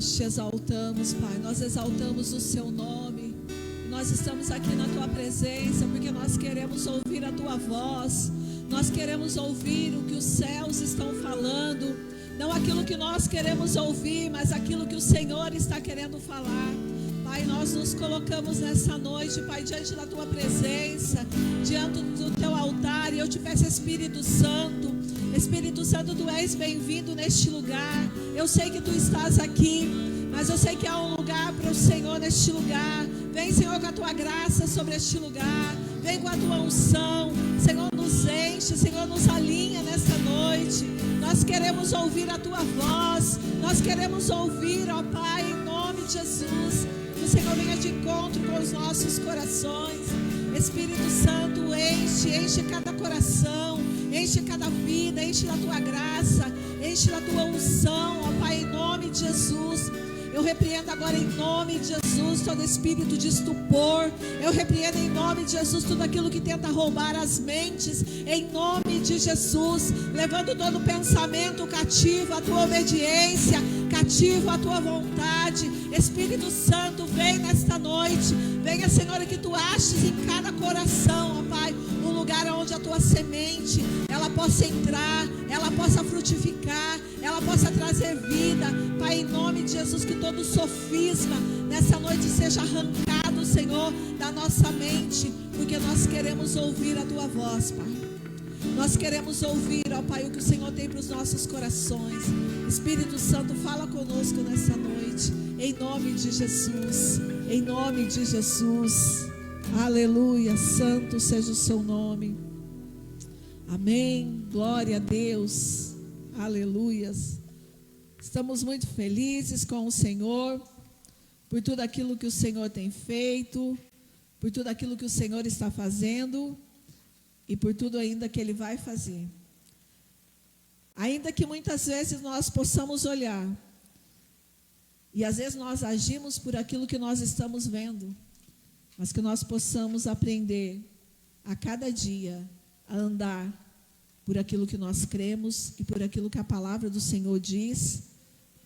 nós te exaltamos, Pai, nós exaltamos o seu nome. Nós estamos aqui na tua presença porque nós queremos ouvir a tua voz, nós queremos ouvir o que os céus estão falando, não aquilo que nós queremos ouvir, mas aquilo que o Senhor está querendo falar. Pai, nós nos colocamos nessa noite, Pai, diante da tua presença, diante do teu altar, e eu te peço, Espírito Santo, tu és bem-vindo neste lugar. Eu sei que tu estás aqui, mas eu sei que há um lugar para o Senhor neste lugar. Vem, Senhor, com a tua graça sobre este lugar, vem com a tua unção, Senhor, nos enche, Senhor, nos alinha nesta noite. Nós queremos ouvir a tua voz, nós queremos ouvir, ó Pai, em nome de Jesus, que o Senhor venha de encontro com os nossos corações. Espírito Santo, enche cada coração, enche cada vida, enche da tua graça, enche da tua unção, ó Pai, em nome de Jesus. Eu repreendo agora em nome de Jesus todo espírito de estupor. Eu repreendo em nome de Jesus tudo aquilo que tenta roubar as mentes, em nome de Jesus, levando todo pensamento cativo à tua obediência, cativo à tua vontade. Espírito Santo, vem nesta noite, venha, Senhor, que tu aches em cada coração, ó Pai, um lugar onde a tua semente, ela possa entrar, ela possa frutificar, ela possa trazer vida, Pai, em nome de Jesus, que todo sofisma nessa noite seja arrancado, Senhor, da nossa mente, porque nós queremos ouvir a tua voz, Pai. Nós queremos ouvir, ó Pai, o que o Senhor tem para os nossos corações. Espírito Santo, fala conosco nessa noite, em nome de Jesus, em nome de Jesus. Aleluia, santo seja o seu nome. Amém, glória a Deus, aleluias. Estamos muito felizes com o Senhor, por tudo aquilo que o Senhor tem feito, por tudo aquilo que o Senhor está fazendo e por tudo ainda que Ele vai fazer. Ainda que muitas vezes nós possamos olhar, e às vezes nós agimos por aquilo que nós estamos vendo, mas que nós possamos aprender a cada dia a andar por aquilo que nós cremos e por aquilo que a palavra do Senhor diz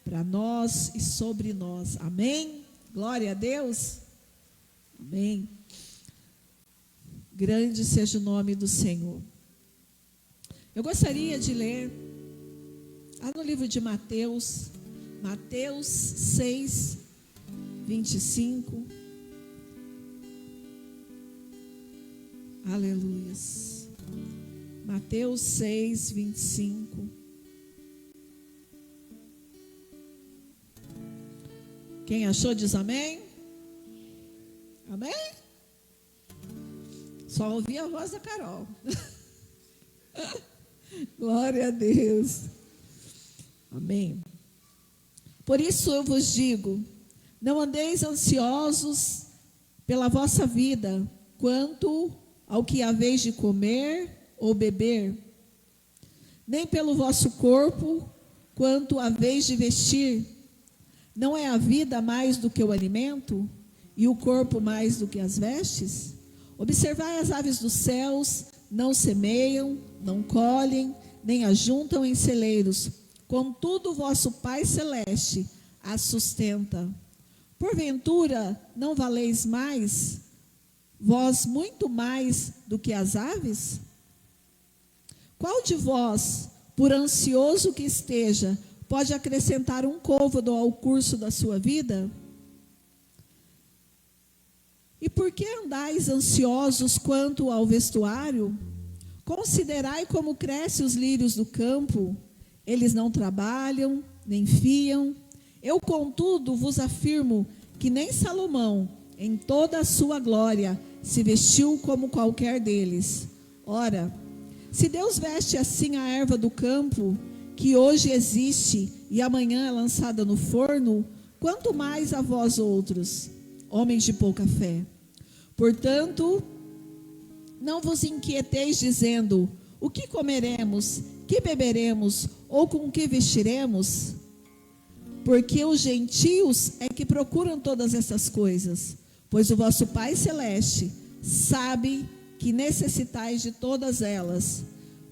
para nós e sobre nós. Amém? Glória a Deus. Amém. Grande seja o nome do Senhor. Eu gostaria de ler lá no livro de Mateus, Mateus 6, 25. Aleluias. Mateus 6, 25. Quem achou diz amém? Amém? Só ouvi a voz da Carol. Glória a Deus. Amém. Por isso eu vos digo, não andeis ansiosos pela vossa vida, quanto ao que haveis de comer ou beber, nem pelo vosso corpo, quanto haveis de vestir. Não é a vida mais do que o alimento, e o corpo mais do que as vestes? Observai as aves dos céus, não semeiam, não colhem, nem ajuntam em celeiros, contudo o vosso Pai Celeste as sustenta. Porventura não valeis mais, vós muito mais do que as aves? Qual de vós, por ansioso que esteja, pode acrescentar um côvado ao curso da sua vida? E por que andais ansiosos quanto ao vestuário? Considerai como crescem os lírios do campo, eles não trabalham, nem fiam. Eu, contudo, vos afirmo que nem Salomão, em toda a sua glória, se vestiu como qualquer deles. Ora, se Deus veste assim a erva do campo, que hoje existe e amanhã é lançada no forno, quanto mais a vós outros, homens de pouca fé. Portanto, não vos inquieteis dizendo, o que comeremos, que beberemos, ou com que vestiremos? Porque os gentios é que procuram todas essas coisas, pois o vosso Pai Celeste sabe que necessitais de todas elas.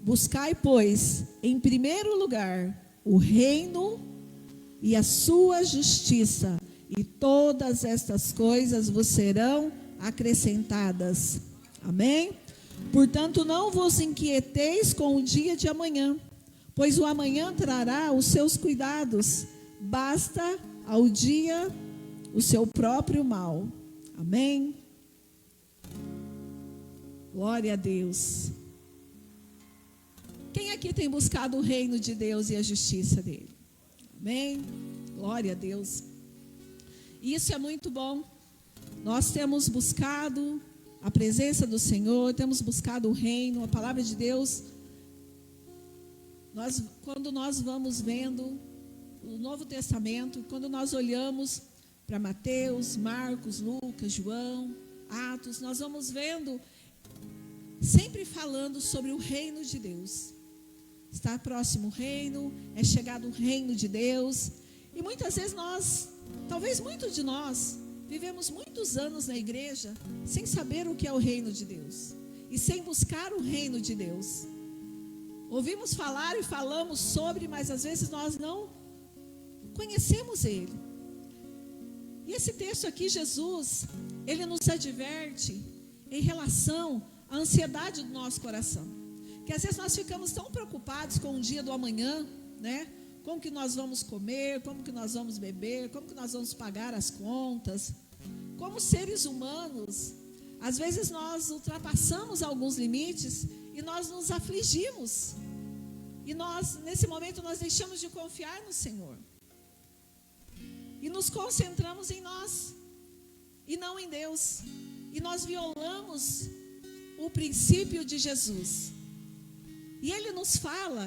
Buscai, pois, em primeiro lugar, o reino e a sua justiça, e todas estas coisas vos serão acrescentadas. Amém? Portanto, não vos inquieteis com o dia de amanhã, pois o amanhã trará os seus cuidados. Basta ao dia o seu próprio mal. Amém? Glória a Deus. Quem aqui tem buscado o reino de Deus e a justiça dele? Amém? Glória a Deus. Isso é muito bom. Nós temos buscado a presença do Senhor, temos buscado o reino, a palavra de Deus. Quando nós vamos vendo o Novo Testamento, quando nós olhamos para Mateus, Marcos, Lucas, João, Atos, nós vamos vendo, sempre falando sobre o reino de Deus. Está próximo o reino, é chegado o reino de Deus. E muitas vezes talvez muitos de nós, vivemos muitos anos na igreja sem saber o que é o reino de Deus e sem buscar o reino de Deus. Ouvimos falar e falamos sobre, mas às vezes nós não conhecemos ele. E esse texto aqui, Jesus, ele nos adverte em relação à ansiedade do nosso coração. Que às vezes nós ficamos tão preocupados com o dia do amanhã, né? Como que nós vamos comer, como que nós vamos beber, como que nós vamos pagar as contas. Como seres humanos, às vezes nós ultrapassamos alguns limites e nós nos afligimos. E nesse momento, nós deixamos de confiar no Senhor. E nos concentramos em nós e não em Deus. E nós violamos o princípio de Jesus. E Ele nos fala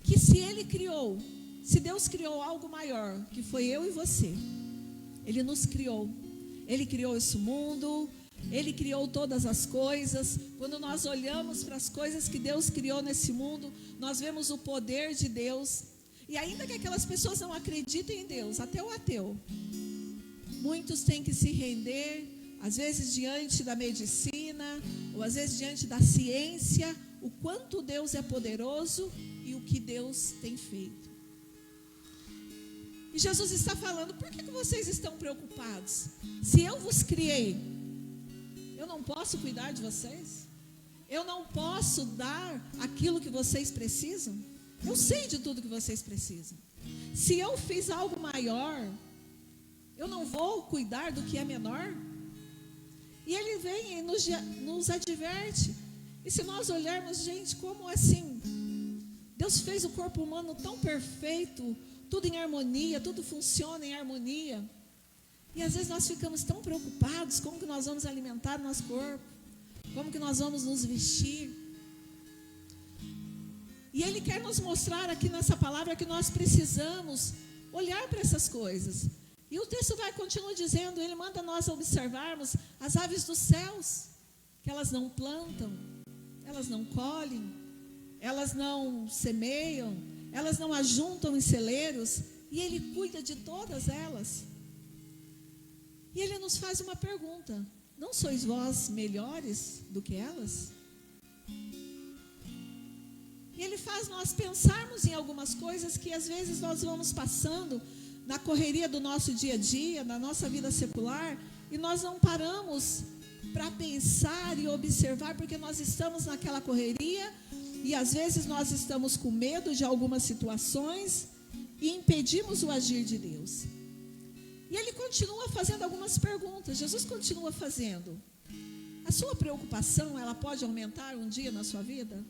que se Deus criou algo maior, que foi eu e você, Ele nos criou. Ele criou esse mundo, Ele criou todas as coisas. Quando nós olhamos para as coisas que Deus criou nesse mundo, nós vemos o poder de Deus. E ainda que aquelas pessoas não acreditem em Deus, até o ateu, muitos têm que se render, às vezes diante da medicina, ou às vezes diante da ciência, o quanto Deus é poderoso e o que Deus tem feito. E Jesus está falando: por que vocês estão preocupados? Se eu vos criei, eu não posso cuidar de vocês? Eu não posso dar aquilo que vocês precisam? Eu sei de tudo que vocês precisam. Se eu fiz algo maior, eu não vou cuidar do que é menor? E Ele vem e nos adverte. E se nós olharmos, gente, como assim? Deus fez o corpo humano tão perfeito, tudo em harmonia, tudo funciona em harmonia. E às vezes nós ficamos tão preocupados, como que nós vamos alimentar o nosso corpo, como que nós vamos nos vestir. E Ele quer nos mostrar aqui nessa palavra que nós precisamos olhar para essas coisas. E o texto continua dizendo, Ele manda nós observarmos as aves dos céus, que elas não plantam, elas não colhem, elas não semeiam, elas não ajuntam em celeiros, e Ele cuida de todas elas. E Ele nos faz uma pergunta: não sois vós melhores do que elas? E Ele faz nós pensarmos em algumas coisas que às vezes nós vamos passando na correria do nosso dia a dia, na nossa vida secular, e nós não paramos para pensar e observar, porque nós estamos naquela correria, e às vezes nós estamos com medo de algumas situações e impedimos o agir de Deus. E Ele continua fazendo algumas perguntas. Jesus continua fazendo: a sua preocupação, ela pode aumentar um dia na sua vida?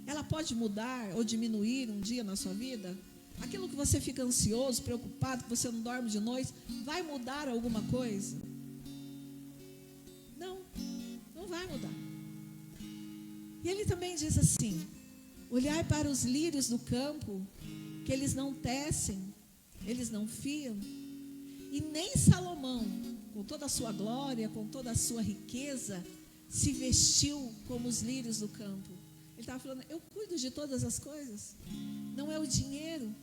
Ela pode mudar ou diminuir um dia na sua vida? Aquilo que você fica ansioso, preocupado, que você não dorme de noite, vai mudar alguma coisa? Não, não vai mudar. E Ele também diz assim: olhai para os lírios do campo, que eles não tecem, eles não fiam, e nem Salomão, com toda a sua glória, com toda a sua riqueza, se vestiu como os lírios do campo. Ele estava falando: eu cuido de todas as coisas. Não é o dinheiro.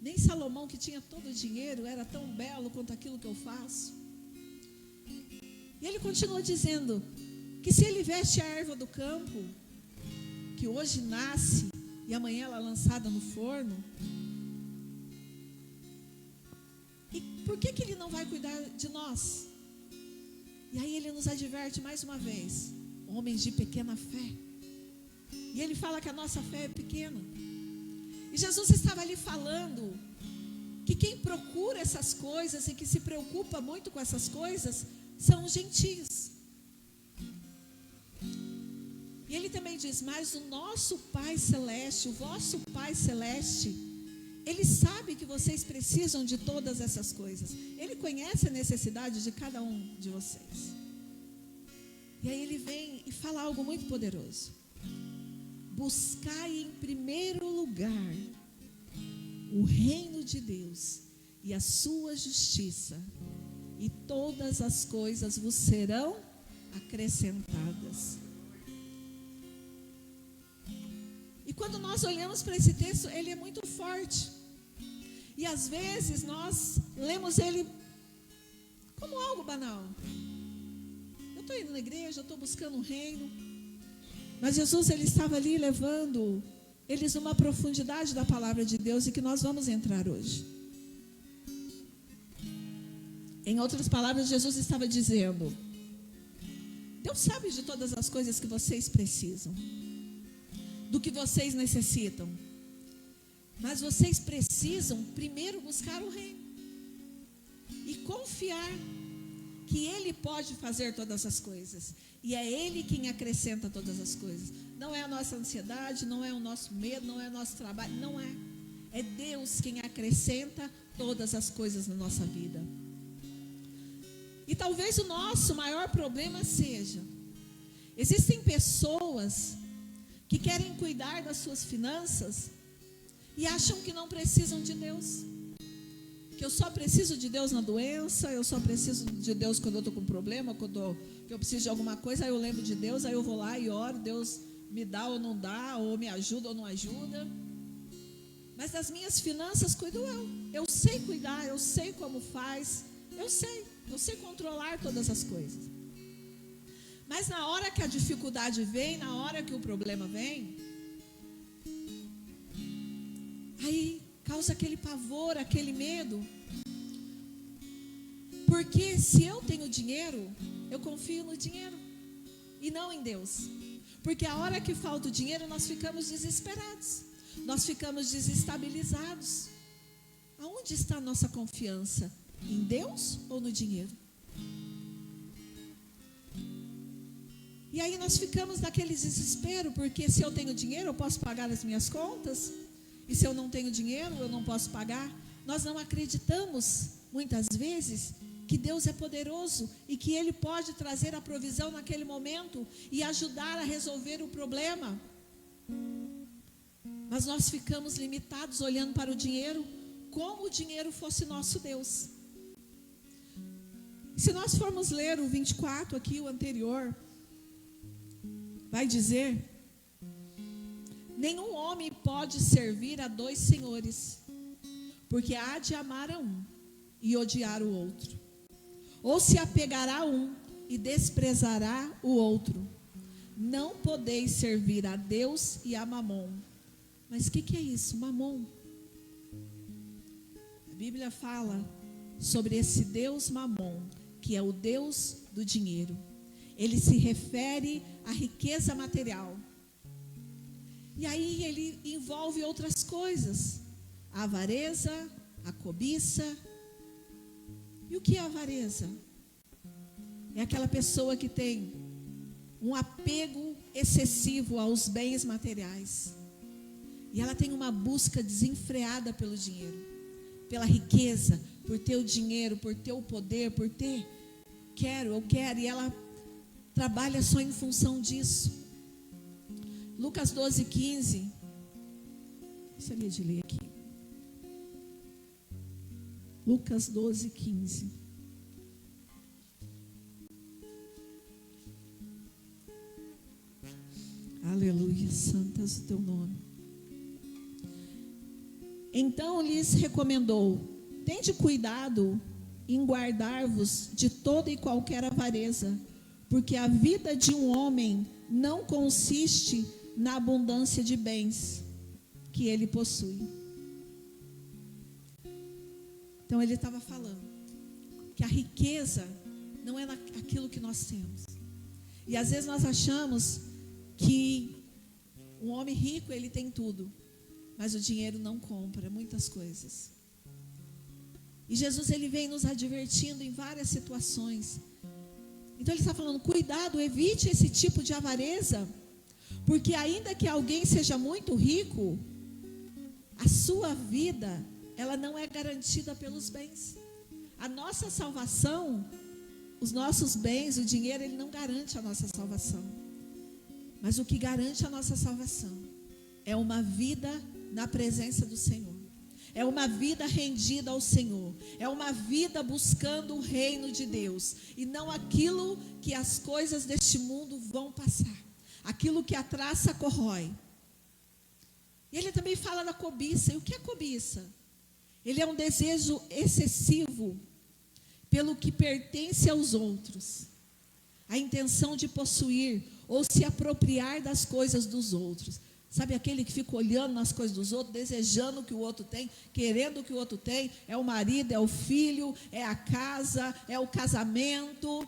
Nem Salomão, que tinha todo o dinheiro, era tão belo quanto aquilo que eu faço. E Ele continua dizendo que se Ele veste a erva do campo, que hoje nasce e amanhã ela é lançada no forno, por que Ele não vai cuidar de nós? E aí Ele nos adverte mais uma vez: homens de pequena fé. E Ele fala que a nossa fé é pequena. E Jesus estava ali falando que quem procura essas coisas e que se preocupa muito com essas coisas são os gentios. E Ele também diz: mas o nosso Pai Celeste, o vosso Pai Celeste, Ele sabe que vocês precisam de todas essas coisas. Ele conhece a necessidade de cada um de vocês. E aí Ele vem e fala algo muito poderoso: buscai em primeiro lugar o reino de Deus e a sua justiça, e todas as coisas vos serão acrescentadas. E quando nós olhamos para esse texto, ele é muito forte. E às vezes nós lemos ele como algo banal. Eu estou indo na igreja, eu estou buscando um reino. Mas Jesus, Ele estava ali levando eles numa profundidade da palavra de Deus, e que nós vamos entrar hoje. Em outras palavras, Jesus estava dizendo: Deus sabe de todas as coisas que vocês precisam, do que vocês necessitam, mas vocês precisam primeiro buscar o reino e confiar que Ele pode fazer todas as coisas, e é Ele quem acrescenta todas as coisas. Não é a nossa ansiedade, não é o nosso medo, não é o nosso trabalho, não é. É Deus quem acrescenta todas as coisas na nossa vida. E talvez o nosso maior problema seja: existem pessoas que querem cuidar das suas finanças e acham que não precisam de Deus, que eu só preciso de Deus na doença, eu só preciso de Deus quando eu estou com problema, quando eu preciso de alguma coisa, aí eu lembro de Deus, aí eu vou lá e oro, Deus me dá ou não dá, ou me ajuda ou não ajuda. Mas das minhas finanças cuido eu. Eu sei cuidar, eu sei como faz, eu sei controlar todas as coisas. Mas na hora que a dificuldade vem, na hora que o problema vem, aí causa aquele pavor, aquele medo. Porque se eu tenho dinheiro, eu confio no dinheiro e não em Deus. Porque a hora que falta o dinheiro, nós ficamos desesperados, nós ficamos desestabilizados. Aonde está a nossa confiança? Em Deus ou no dinheiro? E aí nós ficamos naquele desespero, porque se eu tenho dinheiro, eu posso pagar as minhas contas, e se eu não tenho dinheiro, eu não posso pagar. Nós não acreditamos, muitas vezes, que Deus é poderoso e que Ele pode trazer a provisão naquele momento e ajudar a resolver o problema. Mas nós ficamos limitados olhando para o dinheiro, como o dinheiro fosse nosso Deus. Se nós formos ler o 24 aqui, o anterior, vai dizer: nenhum homem pode servir a dois senhores, porque há de amar a um e odiar o outro, ou se apegará a um e desprezará o outro. Não podeis servir a Deus e a Mamon. Mas o que é isso, Mamon? A Bíblia fala sobre esse Deus Mamon, que é o Deus do dinheiro. Ele se refere à riqueza material. E aí ele envolve outras coisas: a avareza, a cobiça. E o que é avareza? É aquela pessoa que tem um apego excessivo aos bens materiais. E ela tem uma busca desenfreada pelo dinheiro, pela riqueza, por ter o dinheiro, por ter o poder, por ter, eu quero, e ela trabalha só em função disso. Lucas 12:15. Gostaria de ler aqui. Lucas 12:15. Aleluia, santas o teu nome. Então lhes recomendou: tende cuidado em guardar-vos de toda e qualquer avareza, porque a vida de um homem não consiste na abundância de bens que ele possui. Então ele estava falando que a riqueza não é aquilo que nós temos. E às vezes nós achamos que um homem rico, ele tem tudo, mas o dinheiro não compra muitas coisas. E Jesus, ele vem nos advertindo em várias situações. Então ele está falando, cuidado, evite esse tipo de avareza, porque ainda que alguém seja muito rico, a sua vida, ela não é garantida pelos bens. A nossa salvação, os nossos bens, o dinheiro, ele não garante a nossa salvação. Mas o que garante a nossa salvação é uma vida na presença do Senhor. É uma vida rendida ao Senhor. É uma vida buscando o reino de Deus. E não aquilo que as coisas deste mundo vão passar. Aquilo que a traça corrói. E ele também fala da cobiça. E o que é cobiça? Ele é um desejo excessivo pelo que pertence aos outros. A intenção de possuir ou se apropriar das coisas dos outros. Sabe aquele que fica olhando nas coisas dos outros, desejando o que o outro tem, querendo o que o outro tem? É o marido, é o filho, é a casa, é o casamento.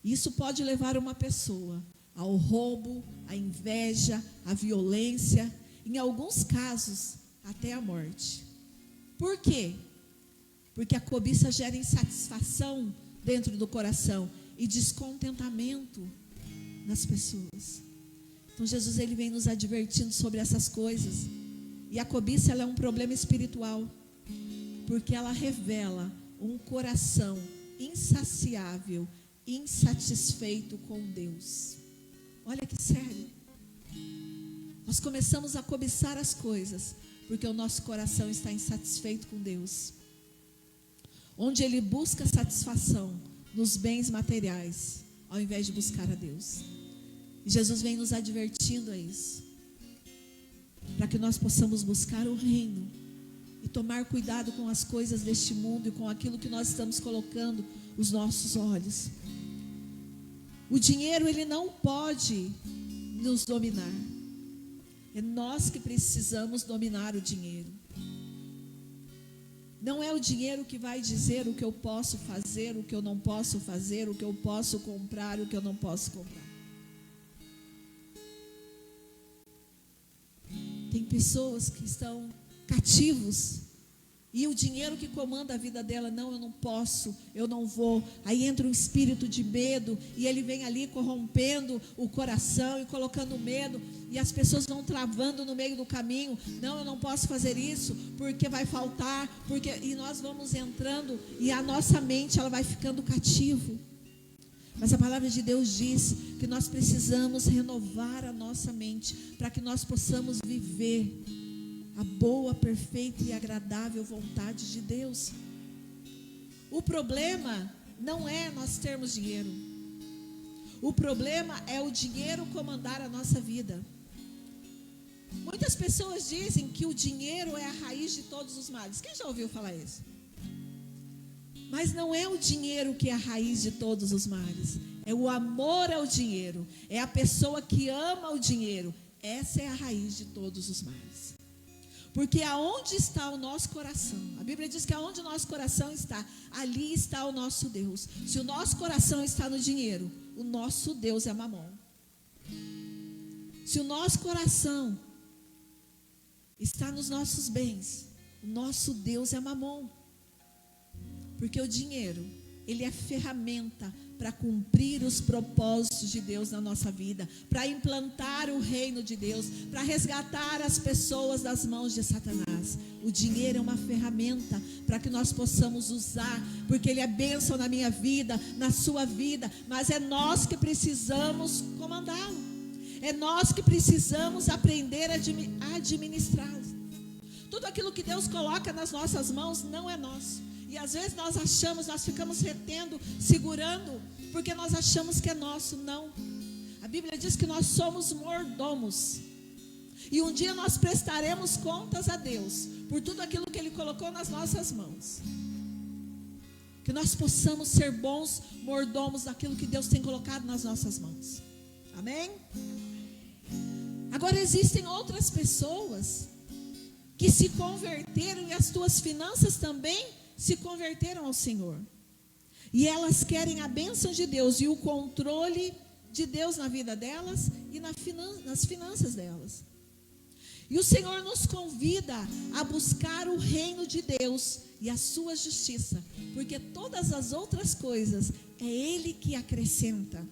Isso pode levar uma pessoa ao roubo, à inveja, à violência, em alguns casos, até a morte. Por quê? Porque a cobiça gera insatisfação dentro do coração e descontentamento nas pessoas. Então Jesus, ele vem nos advertindo sobre essas coisas. E a cobiça, ela é um problema espiritual, porque ela revela um coração insaciável, insatisfeito com Deus. Olha que sério. Nós começamos a cobiçar as coisas porque o nosso coração está insatisfeito com Deus. Onde ele busca satisfação nos bens materiais, ao invés de buscar a Deus. E Jesus vem nos advertindo a isso, para que nós possamos buscar o reino e tomar cuidado com as coisas deste mundo e com aquilo que nós estamos colocando os nossos olhos. O dinheiro, ele não pode nos dominar. É nós que precisamos dominar o dinheiro. Não é o dinheiro que vai dizer o que eu posso fazer, o que eu não posso fazer, o que eu posso comprar, o que eu não posso comprar. Tem pessoas que estão cativos e o dinheiro que comanda a vida dela, não, eu não posso, eu não vou. Aí entra um espírito de medo e ele vem ali corrompendo o coração e colocando medo, e as pessoas vão travando no meio do caminho. Não, eu não posso fazer isso porque vai faltar, e nós vamos entrando e a nossa mente, ela vai ficando cativo. Mas a palavra de Deus diz que nós precisamos renovar a nossa mente para que nós possamos viver a boa, perfeita e agradável vontade de Deus. O problema não é nós termos dinheiro. O problema é o dinheiro comandar a nossa vida. Muitas pessoas dizem que o dinheiro é a raiz de todos os males. Quem já ouviu falar isso? Mas não é o dinheiro que é a raiz de todos os males. É o amor ao dinheiro. É a pessoa que ama o dinheiro. Essa é a raiz de todos os males. Porque aonde está o nosso coração? A Bíblia diz que aonde o nosso coração está, ali está o nosso Deus. Se o nosso coração está no dinheiro, o nosso Deus é Mamon. Se o nosso coração está nos nossos bens, o nosso Deus é Mamon. Porque o dinheiro, ele é ferramenta para cumprir os propósitos de Deus na nossa vida, para implantar o reino de Deus, para resgatar as pessoas das mãos de Satanás. O dinheiro é uma ferramenta para que nós possamos usar, porque ele é bênção na minha vida, na sua vida, mas é nós que precisamos comandá-lo. É nós que precisamos aprender a administrá-lo. Tudo aquilo que Deus coloca nas nossas mãos não é nosso. E às vezes nós ficamos retendo, segurando, porque nós achamos que é nosso. Não. A Bíblia diz que nós somos mordomos. E um dia nós prestaremos contas a Deus por tudo aquilo que Ele colocou nas nossas mãos. Que nós possamos ser bons mordomos daquilo que Deus tem colocado nas nossas mãos. Amém? Agora existem outras pessoas que se converteram e as tuas finanças também se converteram ao Senhor. E elas querem a bênção de Deus e o controle de Deus na vida delas e nas finanças delas. E o Senhor nos convida a buscar o reino de Deus e a sua justiça, porque todas as outras coisas é Ele que acrescenta.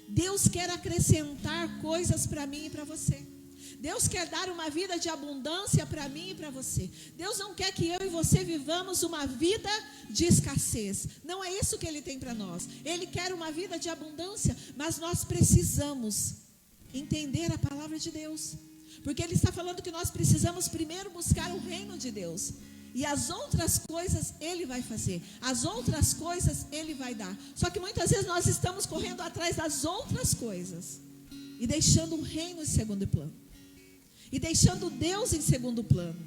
Deus quer acrescentar coisas para mim e para você. Deus quer dar uma vida de abundância para mim e para você. Deus não quer que eu e você vivamos uma vida de escassez. Não é isso que Ele tem para nós. Ele quer uma vida de abundância, mas nós precisamos entender a palavra de Deus. Porque Ele está falando que nós precisamos primeiro buscar o reino de Deus. E as outras coisas Ele vai fazer. As outras coisas Ele vai dar. Só que muitas vezes nós estamos correndo atrás das outras coisas e deixando o reino em segundo plano. E deixando Deus em segundo plano.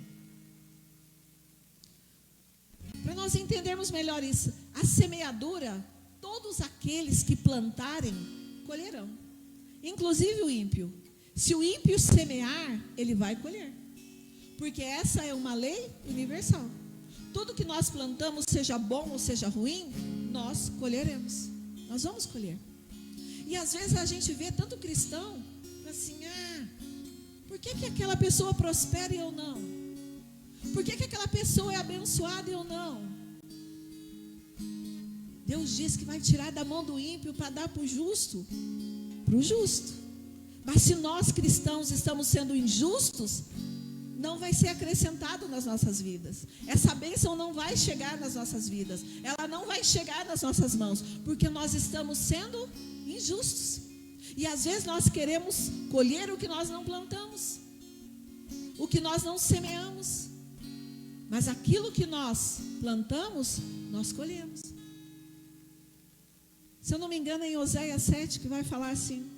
Para nós entendermos melhor isso, a semeadura, todos aqueles que plantarem, colherão. Inclusive o ímpio. Se o ímpio semear, ele vai colher. Porque essa é uma lei universal. Tudo que nós plantamos, seja bom ou seja ruim, nós colheremos. Nós vamos colher. E às vezes a gente vê tanto cristão, assim, por que aquela pessoa prospera e eu não? Por que aquela pessoa é abençoada e eu não? Deus diz que vai tirar da mão do ímpio para dar para o justo. Para o justo. Mas se nós cristãos estamos sendo injustos, não vai ser acrescentado nas nossas vidas. Essa bênção não vai chegar nas nossas vidas. Ela não vai chegar nas nossas mãos, porque nós estamos sendo injustos. E às vezes nós queremos colher o que nós não plantamos, o que nós não semeamos. Mas aquilo que nós plantamos, nós colhemos. Se eu não me engano, é em Oséias 7 que vai falar assim,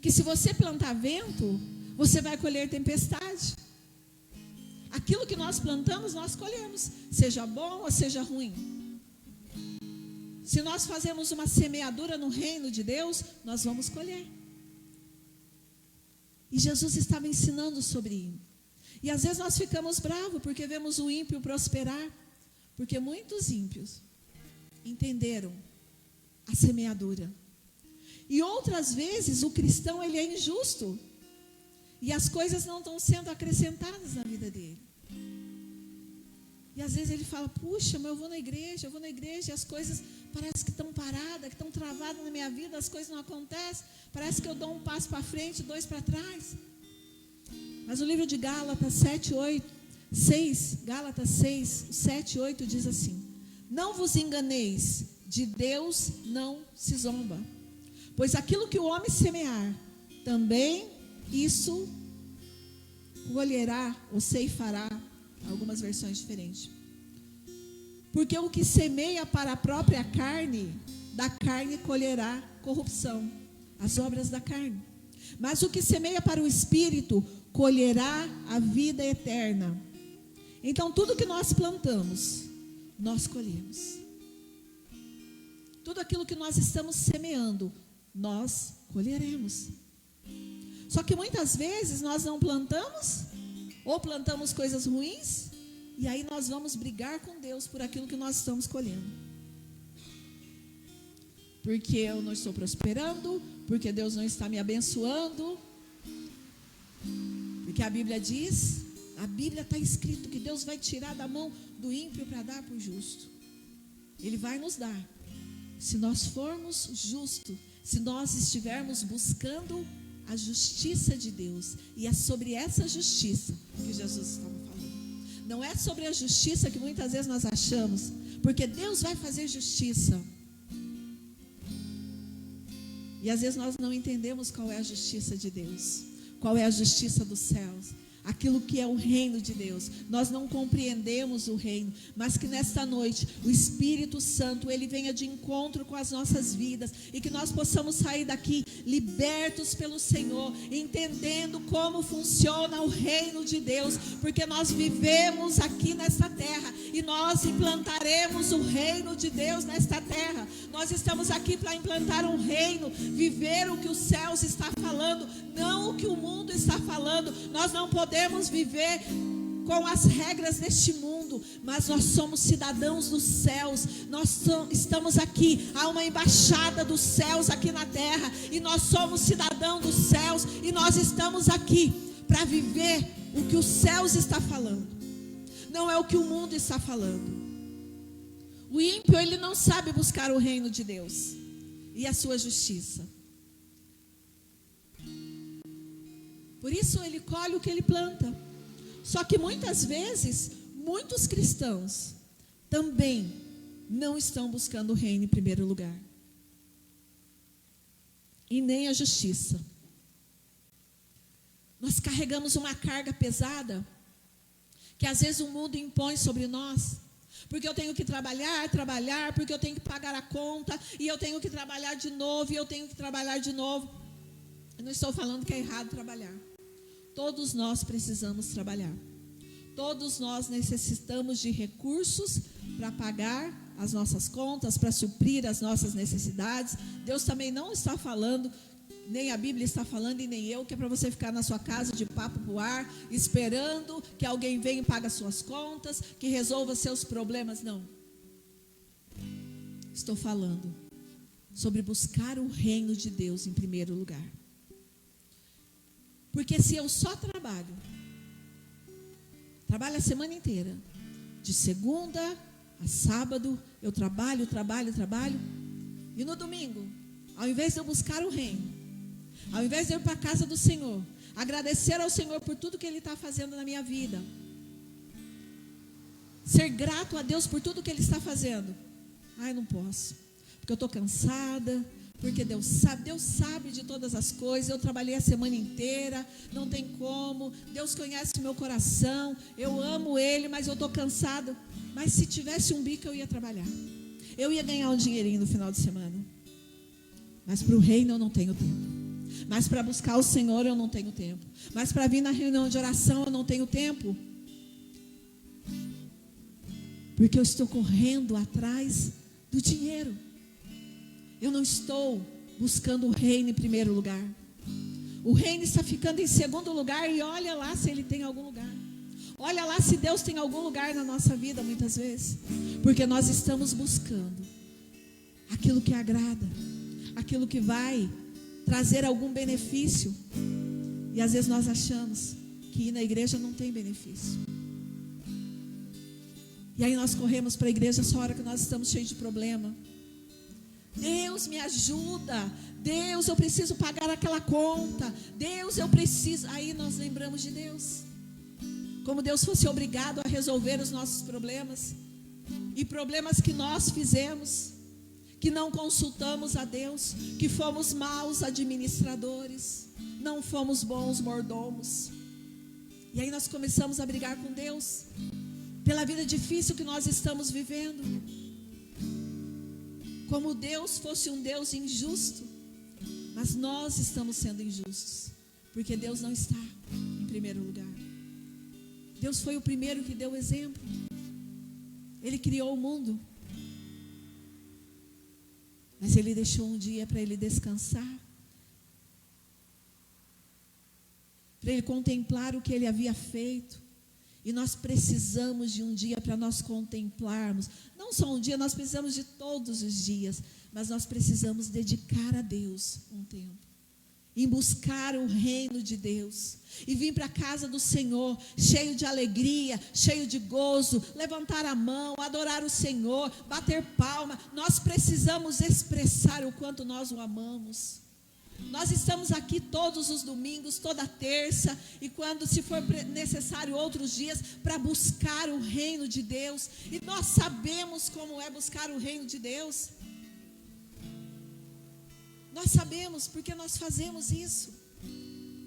que se você plantar vento, você vai colher tempestade. Aquilo que nós plantamos, nós colhemos, seja bom ou seja ruim. Se nós fazemos uma semeadura no reino de Deus, nós vamos colher. E Jesus estava ensinando sobre isso. E às vezes nós ficamos bravos porque vemos o ímpio prosperar. Porque muitos ímpios entenderam a semeadura. E outras vezes o cristão ele é injusto. E as coisas não estão sendo acrescentadas na vida dele. E às vezes ele fala, puxa, mas eu vou na igreja e as coisas parece que estão paradas, que estão travadas na minha vida, as coisas não acontecem, parece que eu dou um passo para frente, 2 para trás. Mas o livro de Gálatas 7 e 8 diz assim, não vos enganeis, de Deus não se zomba, pois aquilo que o homem semear, também isso colherá ou ceifará. Algumas versões diferentes. Porque o que semeia para a própria carne, da carne colherá corrupção, as obras da carne. Mas o que semeia para o Espírito, colherá a vida eterna. Então tudo que nós plantamos, nós colhemos. Tudo aquilo que nós estamos semeando, nós colheremos. Só que muitas vezes nós não plantamos, ou plantamos coisas ruins, e aí nós vamos brigar com Deus por aquilo que nós estamos colhendo. Porque eu não estou prosperando, porque Deus não está me abençoando. Porque a Bíblia diz, a Bíblia está escrito que Deus vai tirar da mão do ímpio para dar para o justo. Ele vai nos dar, se nós formos justos, se nós estivermos buscando a justiça de Deus. E é sobre essa justiça que Jesus estava falando. Não é sobre a justiça que muitas vezes nós achamos, porque Deus vai fazer justiça. E às vezes nós não entendemos qual é a justiça de Deus, qual é a justiça dos céus, aquilo que é o reino de Deus. Nós não compreendemos o reino, mas que nesta noite o Espírito Santo ele venha de encontro com as nossas vidas e que nós possamos sair daqui libertos pelo Senhor, entendendo como funciona o reino de Deus, porque nós vivemos aqui nesta terra e nós implantaremos o reino de Deus nesta terra. Nós estamos aqui para implantar um reino, viver o que os céus está falando, não o que o mundo está falando. Nós não podemos viver com as regras deste mundo, mas nós somos cidadãos dos céus. Estamos aqui, há uma embaixada dos céus aqui na terra, e nós somos cidadãos dos céus, e nós estamos aqui para viver o que os céus está falando, não é o que o mundo está falando. O ímpio, ele não sabe buscar o reino de Deus e a sua justiça. Por isso ele colhe o que ele planta. Só que muitas vezes, muitos cristãos também não estão buscando o reino em primeiro lugar. E nem a justiça. Nós carregamos uma carga pesada, que às vezes o mundo impõe sobre nós. Porque eu tenho que trabalhar, porque eu tenho que pagar a conta, e eu tenho que trabalhar de novo, e eu tenho que trabalhar de novo. Eu não estou falando que é errado trabalhar. Todos nós precisamos trabalhar. Todos nós necessitamos de recursos para pagar as nossas contas, para suprir as nossas necessidades. Deus também não está falando, nem a Bíblia está falando e nem eu, que é para você ficar na sua casa de papo pro ar, esperando que alguém venha e pague as suas contas, que resolva seus problemas. Não. Estou falando sobre buscar o reino de Deus em primeiro lugar. Porque se eu só trabalho a semana inteira, de segunda a sábado, eu trabalho, e no domingo, ao invés de eu buscar o reino, ao invés de eu ir para a casa do Senhor, agradecer ao Senhor por tudo que Ele está fazendo na minha vida, ser grato a Deus por tudo que Ele está fazendo, não posso, porque eu estou cansada, porque Deus sabe de todas as coisas, eu trabalhei a semana inteira, não tem como, Deus conhece o meu coração, eu amo Ele, mas eu estou cansado. Mas se tivesse um bico eu ia trabalhar, eu ia ganhar um dinheirinho no final de semana, mas para o reino eu não tenho tempo, mas para buscar o Senhor eu não tenho tempo, mas para vir na reunião de oração eu não tenho tempo, porque eu estou correndo atrás do dinheiro. Eu não estou buscando o reino em primeiro lugar. O reino está ficando em segundo lugar, e olha lá se ele tem algum lugar. Olha lá se Deus tem algum lugar na nossa vida muitas vezes. Porque nós estamos buscando aquilo que agrada, aquilo que vai trazer algum benefício. E às vezes nós achamos que ir na igreja não tem benefício. E aí nós corremos para a igreja só a hora que nós estamos cheios de problema. Deus me ajuda, Deus, eu preciso pagar aquela conta, Deus, eu preciso. Aí nós lembramos de Deus, como Deus fosse obrigado a resolver os nossos problemas, e problemas que nós fizemos, que não consultamos a Deus, que fomos maus administradores, não fomos bons mordomos. E aí nós começamos a brigar com Deus pela vida difícil que nós estamos vivendo, como Deus fosse um Deus injusto. Mas nós estamos sendo injustos, porque Deus não está em primeiro lugar. Deus foi o primeiro que deu o exemplo. Ele criou o mundo, mas Ele deixou um dia para Ele descansar, para Ele contemplar o que Ele havia feito. E nós precisamos de um dia para nós contemplarmos. Não só um dia, nós precisamos de todos os dias. Mas nós precisamos dedicar a Deus um tempo, em buscar o reino de Deus, e vir para a casa do Senhor cheio de alegria, cheio de gozo, levantar a mão, adorar o Senhor, bater palma. Nós precisamos expressar o quanto nós o amamos. Nós estamos aqui todos os domingos, toda terça, e quando se for necessário outros dias, para buscar o reino de Deus. E nós sabemos como é buscar o reino de Deus. Nós sabemos porque nós fazemos isso.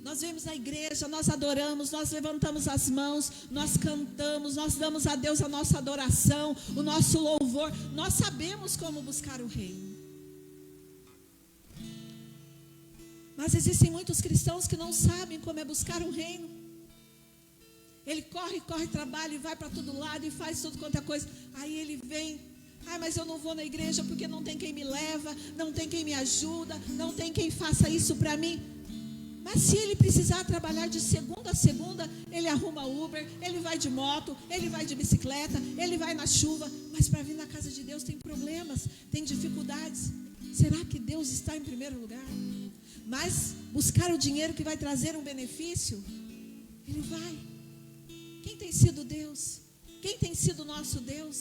Nós vemos na igreja, nós adoramos, nós levantamos as mãos, nós cantamos, nós damos a Deus a nossa adoração, o nosso louvor. Nós sabemos como buscar o reino. Mas existem muitos cristãos que não sabem como é buscar um reino. Ele corre, trabalha e vai para todo lado e faz tudo quanto é coisa. Aí ele vem, mas eu não vou na igreja porque não tem quem me leva, não tem quem me ajuda, não tem quem faça isso para mim. Mas se ele precisar trabalhar de segunda a segunda, ele arruma Uber, ele vai de moto, ele vai de bicicleta, ele vai na chuva. Mas para vir na casa de Deus tem problemas, tem dificuldades. Será que Deus está em primeiro lugar? Mas buscar o dinheiro que vai trazer um benefício, ele vai. Quem tem sido Deus? Quem tem sido nosso Deus?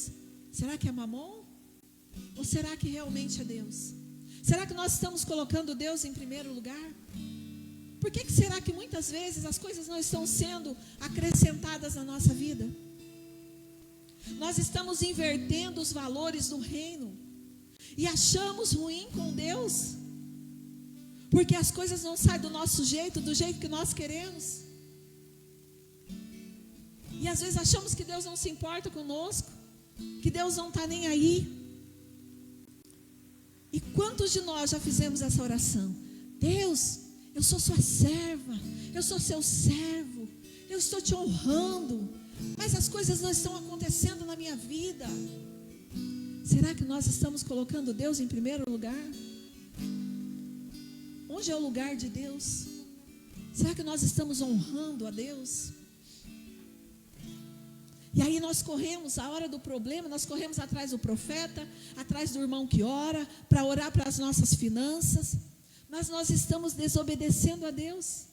Será que é Mamon? Ou será que realmente é Deus? Será que nós estamos colocando Deus em primeiro lugar? Por que será que muitas vezes as coisas não estão sendo acrescentadas na nossa vida? Nós estamos invertendo os valores do reino e achamos ruim com Deus, porque as coisas não saem do nosso jeito, do jeito que nós queremos. E às vezes achamos que Deus não se importa conosco, que Deus não está nem aí. E quantos de nós já fizemos essa oração? Deus, eu sou sua serva, eu sou seu servo, eu estou te honrando, mas as coisas não estão acontecendo na minha vida. Será que nós estamos colocando Deus em primeiro lugar? Onde é o lugar de Deus? Será que nós estamos honrando a Deus? E aí nós corremos, a hora do problema, nós corremos atrás do profeta, atrás do irmão que ora, para orar para as nossas finanças, mas nós estamos desobedecendo a Deus.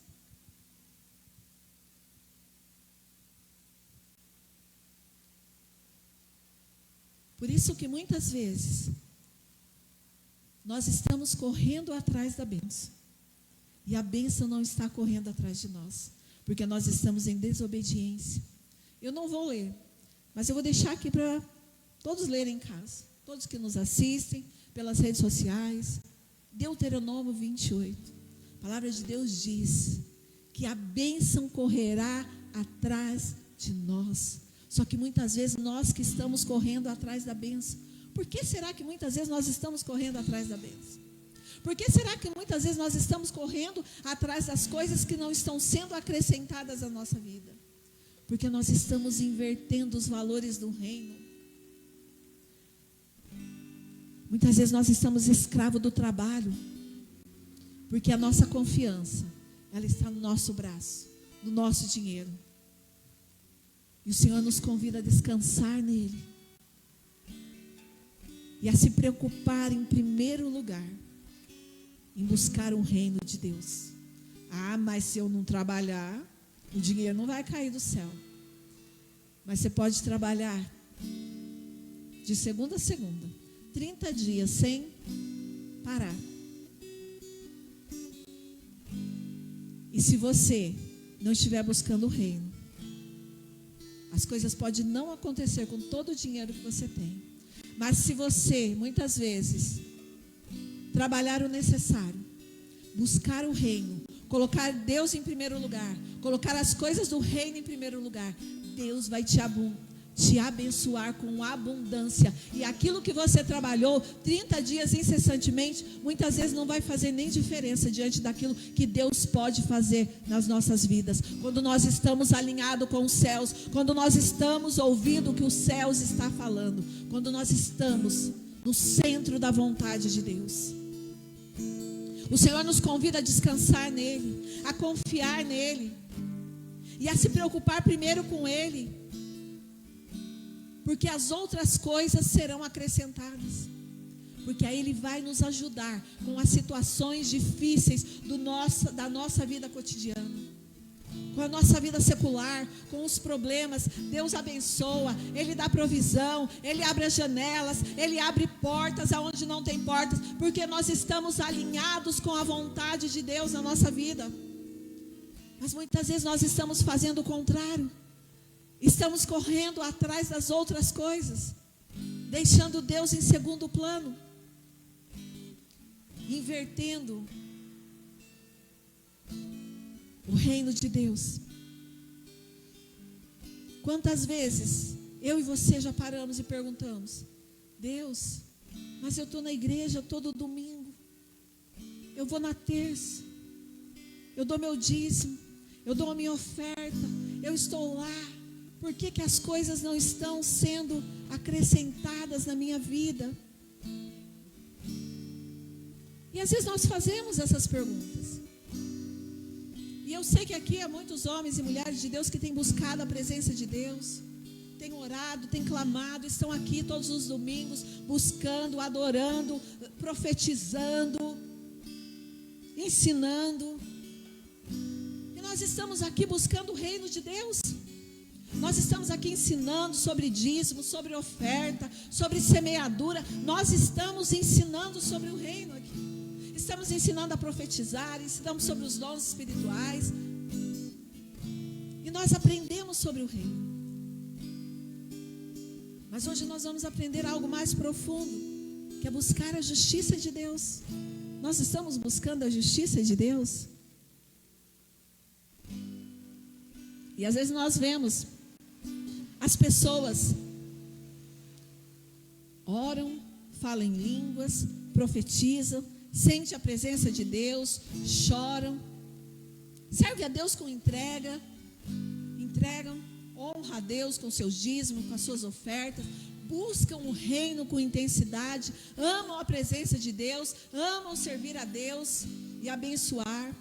Por isso que muitas vezes nós estamos correndo atrás da bênção, e a bênção não está correndo atrás de nós, porque nós estamos em desobediência. Eu não vou ler, mas eu vou deixar aqui para todos lerem em casa, todos que nos assistem pelas redes sociais. Deuteronômio 28, a palavra de Deus diz que a bênção correrá atrás de nós. Só que muitas vezes nós que estamos correndo atrás da bênção. Por que será que muitas vezes nós estamos correndo atrás da bênção? Por que será que muitas vezes nós estamos correndo atrás das coisas que não estão sendo acrescentadas à nossa vida? Porque nós estamos invertendo os valores do reino. Muitas vezes nós estamos escravos do trabalho, porque a nossa confiança, ela está no nosso braço, no nosso dinheiro. E o Senhor nos convida a descansar nele, e a se preocupar em primeiro lugar, em buscar o reino de Deus. Ah, mas se eu não trabalhar, o dinheiro não vai cair do céu. Mas você pode trabalhar de segunda a segunda, 30 dias sem parar. E se você não estiver buscando o reino, as coisas podem não acontecer com todo o dinheiro que você tem. Mas se você, muitas vezes, trabalhar o necessário, buscar o reino, colocar Deus em primeiro lugar, colocar as coisas do reino em primeiro lugar, Deus vai te abençoar com abundância. E aquilo que você trabalhou 30 dias incessantemente, muitas vezes não vai fazer nem diferença diante daquilo que Deus pode fazer nas nossas vidas. Quando nós estamos alinhados com os céus, quando nós estamos ouvindo o que os céus está falando, quando nós estamos no centro da vontade de Deus. O Senhor nos convida a descansar nele, a confiar nele e a se preocupar primeiro com ele, porque as outras coisas serão acrescentadas. Porque aí ele vai nos ajudar com as situações difíceis da nossa vida cotidiana, com a nossa vida secular, com os problemas. Deus abençoa, ele dá provisão, ele abre as janelas, ele abre portas aonde não tem portas, porque nós estamos alinhados com a vontade de Deus na nossa vida. Mas muitas vezes nós estamos fazendo o contrário. Estamos correndo atrás das outras coisas, deixando Deus em segundo plano, invertendo o reino de Deus. Quantas vezes eu e você já paramos e perguntamos: Deus, mas eu estou na igreja todo domingo, eu vou na terça, eu dou meu dízimo, eu dou a minha oferta, eu estou lá. Por que que as coisas não estão sendo acrescentadas na minha vida? E às vezes nós fazemos essas perguntas. E eu sei que aqui há muitos homens e mulheres de Deus que têm buscado a presença de Deus, têm orado, têm clamado, estão aqui todos os domingos, buscando, adorando, profetizando, ensinando. E nós estamos aqui buscando o reino de Deus. Nós estamos aqui ensinando sobre dízimo, sobre oferta, sobre semeadura. Nós estamos ensinando sobre o reino aqui. Estamos ensinando a profetizar, ensinamos sobre os dons espirituais. E nós aprendemos sobre o reino. Mas hoje nós vamos aprender algo mais profundo, que é buscar a justiça de Deus. Nós estamos buscando a justiça de Deus. E às vezes nós vemos as pessoas oram, falam em línguas, profetizam, sentem a presença de Deus, choram, servem a Deus com entregam, honra a Deus com seus dízimos, com as suas ofertas, buscam o reino com intensidade, amam a presença de Deus, amam servir a Deus e abençoar.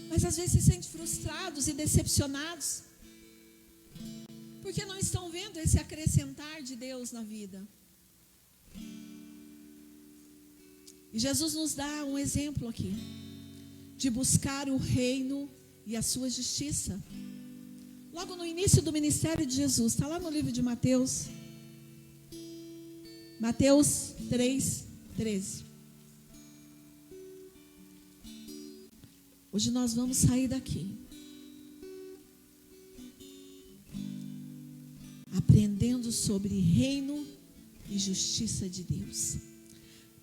Mas às vezes se sentem frustrados e decepcionados, porque não estão vendo esse acrescentar de Deus na vida. E Jesus nos dá um exemplo aqui, de buscar o reino e a sua justiça. Logo no início do ministério de Jesus, está lá no livro de Mateus. Mateus 3:13. Hoje nós vamos sair daqui aprendendo sobre reino e justiça de Deus.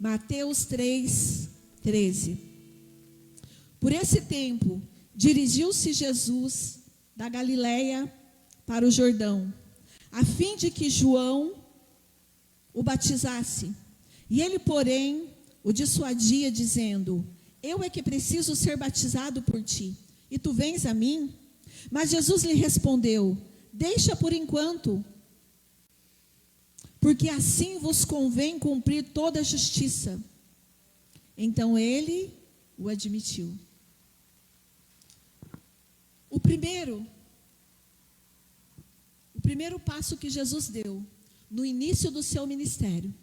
Mateus 3:13. Por esse tempo, dirigiu-se Jesus da Galileia para o Jordão, a fim de que João o batizasse. E ele, porém, o dissuadia, dizendo: eu é que preciso ser batizado por ti, e tu vens a mim? Mas Jesus lhe respondeu: deixa por enquanto, porque assim vos convém cumprir toda a justiça. Então ele o admitiu. O primeiro passo que Jesus deu no início do seu ministério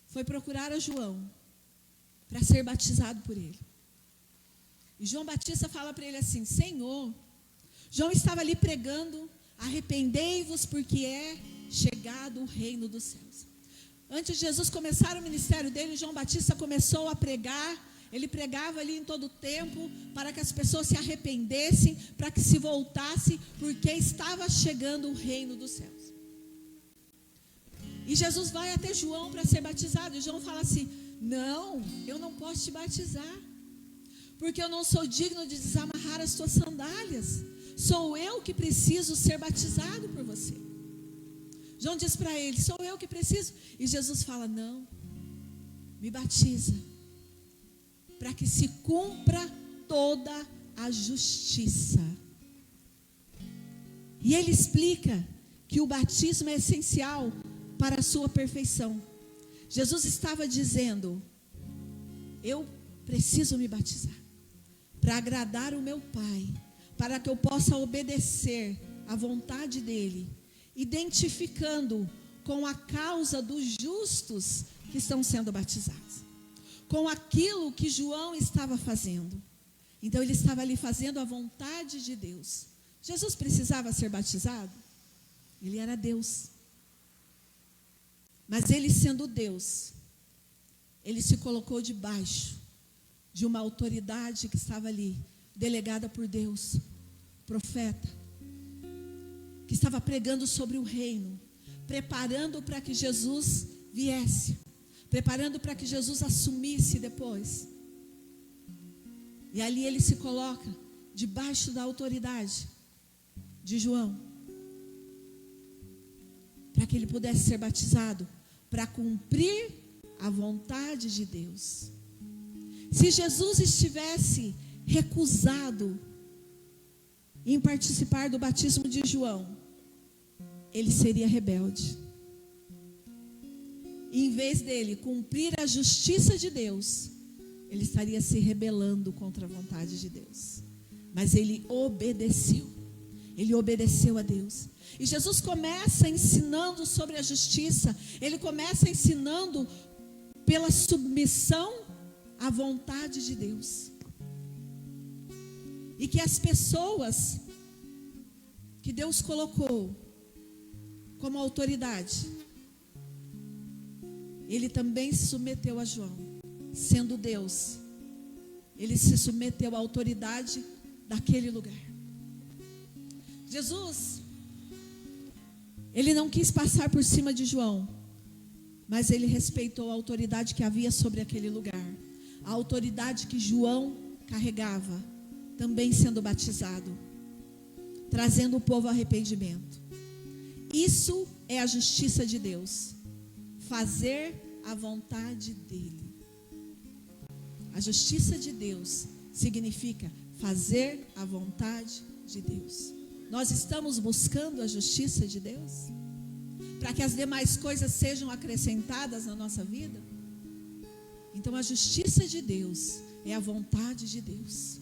foi procurar a João para ser batizado por ele. E João Batista fala para ele assim: Senhor, João estava ali pregando: arrependei-vos, porque é chegado o reino dos céus. Antes de Jesus começar o ministério dele, João Batista começou a pregar. Ele pregava ali em todo o tempo para que as pessoas se arrependessem, para que se voltassem, porque estava chegando o reino dos céus. E Jesus vai até João para ser batizado, e João fala assim: não, eu não posso te batizar, porque eu não sou digno de desamarrar as tuas sandálias. Sou eu que preciso ser batizado por você. João diz para ele: sou eu que preciso. E Jesus fala: não, me batiza, para que se cumpra toda a justiça. E ele explica que o batismo é essencial para a sua perfeição. Jesus estava dizendo: eu preciso me batizar para agradar o meu Pai, para que eu possa obedecer à vontade dele, identificando com a causa dos justos que estão sendo batizados, com aquilo que João estava fazendo. Então ele estava ali fazendo a vontade de Deus. Jesus precisava ser batizado? Ele era Deus. Mas ele, sendo Deus, ele se colocou debaixo de uma autoridade que estava ali, delegada por Deus, profeta, que estava pregando sobre o reino, preparando para que Jesus viesse, preparando para que Jesus assumisse depois. E ali ele se coloca debaixo da autoridade de João, para que ele pudesse ser batizado, para cumprir a vontade de Deus. Se Jesus estivesse recusado em participar do batismo de João, ele seria rebelde. E em vez dele cumprir a justiça de Deus, ele estaria se rebelando contra a vontade de Deus. Mas ele obedeceu. Ele obedeceu a Deus. E Jesus começa ensinando sobre a justiça. Ele começa ensinando pela submissão à vontade de Deus. E que as pessoas que Deus colocou como autoridade, ele também se submeteu a João. Sendo Deus, ele se submeteu à autoridade daquele lugar. Jesus, ele não quis passar por cima de João, mas ele respeitou a autoridade que havia sobre aquele lugar, a autoridade que João carregava, também sendo batizado, trazendo o povo ao arrependimento. Isso é a justiça de Deus, fazer a vontade dele. A justiça de Deus significa fazer a vontade de Deus. Nós estamos buscando a justiça de Deus para que as demais coisas sejam acrescentadas na nossa vida? Então a justiça de Deus é a vontade de Deus.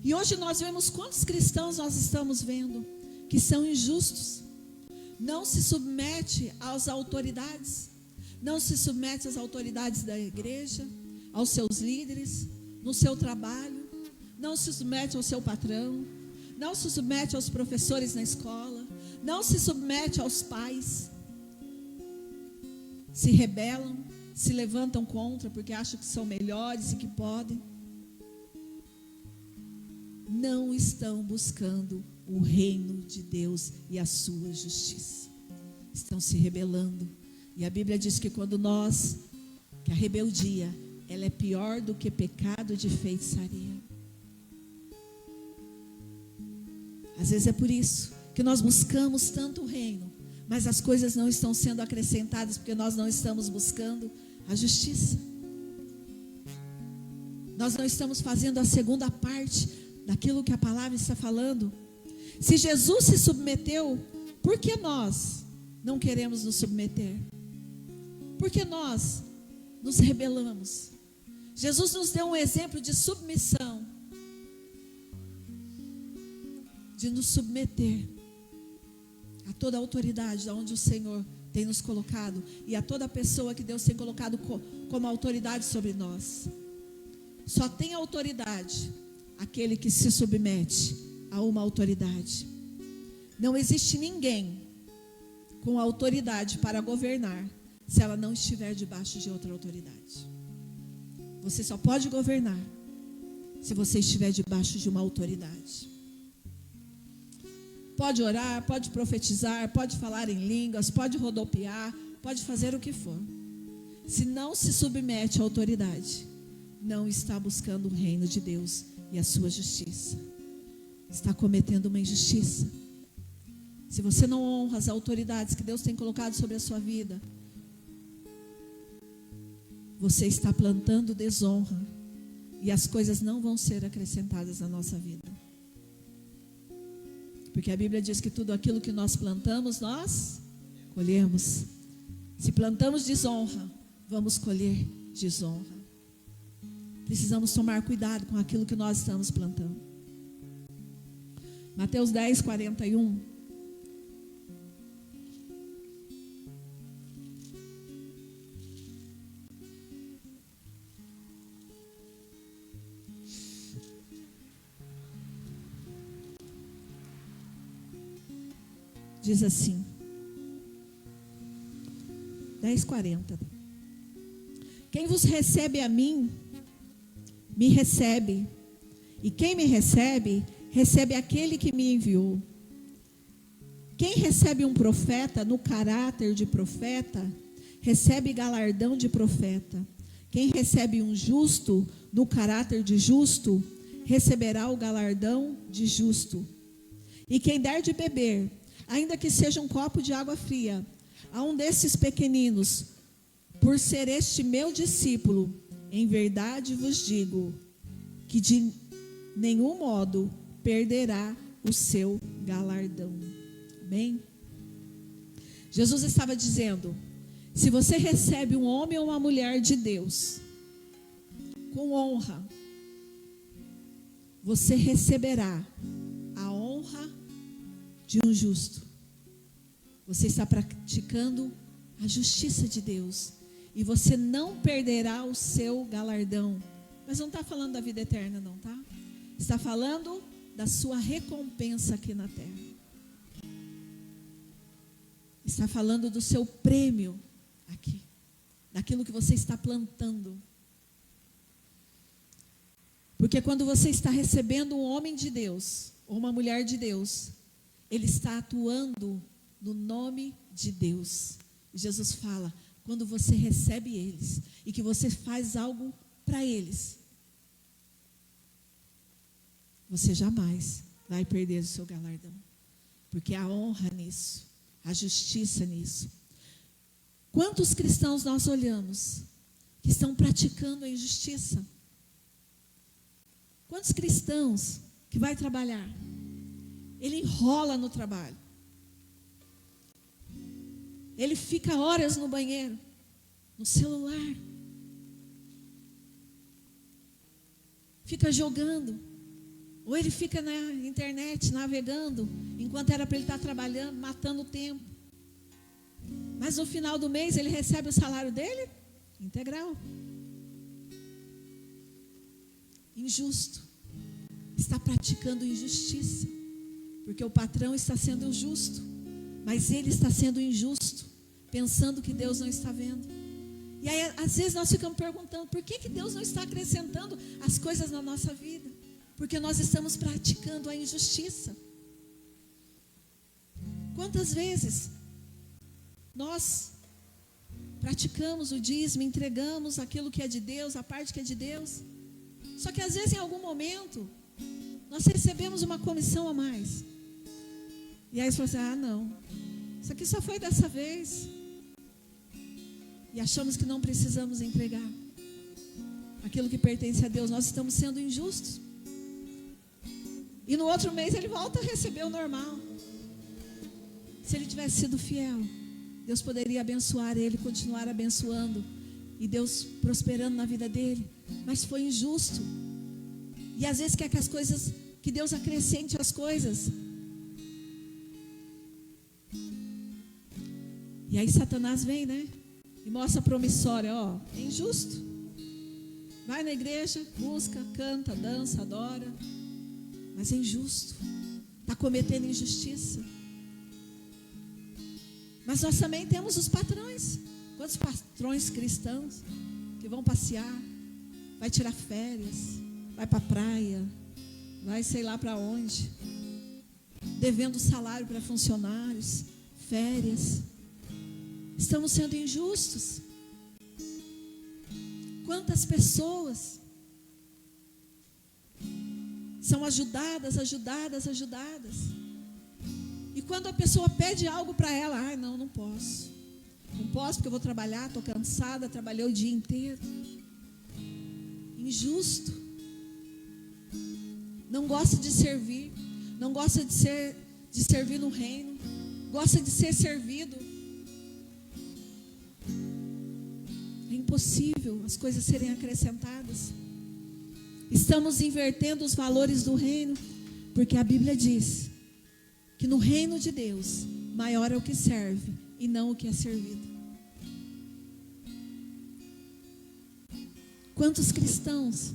E hoje nós vemos quantos cristãos nós estamos vendo que são injustos, não se submete às autoridades, não se submete às autoridades da igreja, aos seus líderes, no seu trabalho, não se submete ao seu patrão, não se submete aos professores na escola, não se submete aos pais, se rebelam, se levantam contra porque acham que são melhores e que podem. Não estão buscando o reino de Deus e a sua justiça. Estão se rebelando. E a Bíblia diz que que a rebeldia, ela é pior do que pecado de feitiçaria. Às vezes é por isso que nós buscamos tanto o reino, mas as coisas não estão sendo acrescentadas porque nós não estamos buscando a justiça. Nós não estamos fazendo a segunda parte daquilo que a palavra está falando. Se Jesus se submeteu, por que nós não queremos nos submeter? Por que nós nos rebelamos? Jesus nos deu um exemplo de submissão, de nos submeter a toda a autoridade onde o Senhor tem nos colocado e a toda pessoa que Deus tem colocado como autoridade sobre nós. Só tem autoridade aquele que se submete a uma autoridade. Não existe ninguém com autoridade para governar se ela não estiver debaixo de outra autoridade. Você só pode governar se você estiver debaixo de uma autoridade. Pode orar, pode profetizar, pode falar em línguas, pode rodopiar, pode fazer o que for. Se não se submete à autoridade, não está buscando o reino de Deus e a sua justiça. Está cometendo uma injustiça. Se você não honra as autoridades que Deus tem colocado sobre a sua vida, você está plantando desonra e as coisas não vão ser acrescentadas na nossa vida. Porque a Bíblia diz que tudo aquilo que nós plantamos, nós colhemos. Se plantamos desonra, vamos colher desonra. Precisamos tomar cuidado com aquilo que nós estamos plantando. Mateus 10, 41. Diz assim, 10:40. Quem vos recebe a mim, me recebe. E quem me recebe, recebe aquele que me enviou. Quem recebe um profeta no caráter de profeta, recebe galardão de profeta. Quem recebe um justo no caráter de justo, receberá o galardão de justo. E quem der de beber, ainda que seja um copo de água fria, a um desses pequeninos, por ser este meu discípulo, em verdade vos digo, que de nenhum modo perderá o seu galardão. Amém? Jesus estava dizendo, se você recebe um homem ou uma mulher de Deus, com honra, você receberá a honra de um justo. Você está praticando a justiça de Deus. E você não perderá o seu galardão. Mas não está falando da vida eterna, não, tá? Está falando da sua recompensa aqui na terra. Está falando do seu prêmio aqui. Daquilo que você está plantando. Porque quando você está recebendo um homem de Deus, ou uma mulher de Deus, ele está atuando no nome de Deus. E Jesus fala, quando você recebe eles, e que você faz algo para eles, você jamais vai perder o seu galardão. Porque há honra nisso, há justiça nisso. Quantos cristãos nós olhamos que estão praticando a injustiça? Quantos cristãos que vai trabalhar, ele enrola no trabalho, ele fica horas no banheiro, no celular, fica jogando, ou ele fica na internet navegando, enquanto era para ele estar trabalhando, matando o tempo. Mas no final do mês ele recebe o salário dele integral. Injusto. Está praticando injustiça. Porque o patrão está sendo justo, mas ele está sendo injusto, pensando que Deus não está vendo. E aí às vezes nós ficamos perguntando, por que Deus não está acrescentando as coisas na nossa vida? Porque nós estamos praticando a injustiça. Quantas vezes nós praticamos o dízimo, entregamos aquilo que é de Deus, a parte que é de Deus, só que às vezes em algum momento nós recebemos uma comissão a mais, e aí você fala assim, não, isso aqui só foi dessa vez, e achamos que não precisamos entregar aquilo que pertence a Deus. Nós estamos sendo injustos, e no outro mês ele volta a receber o normal. Se ele tivesse sido fiel, Deus poderia abençoar ele, continuar abençoando, e Deus prosperando na vida dele. Mas foi injusto. E às vezes quer que Deus acrescente as coisas. E aí Satanás vem, né? E mostra a promissória, é injusto. Vai na igreja, busca, canta, dança, adora. Mas é injusto. Está cometendo injustiça. Mas nós também temos os patrões. Quantos patrões cristãos que vão passear, vai tirar férias, vai para a praia, vai sei lá para onde, devendo salário para funcionários, férias. Estamos sendo injustos. Quantas pessoas são ajudadas. E quando a pessoa pede algo para ela, não posso. Não posso porque eu vou trabalhar, estou cansada, trabalhei o dia inteiro. Injusto. Não gosta de servir, não gosta de servir no reino, gosta de ser servido. É impossível as coisas serem acrescentadas. Estamos invertendo os valores do reino, porque a Bíblia diz que no reino de Deus, maior é o que serve e não o que é servido. Quantos cristãos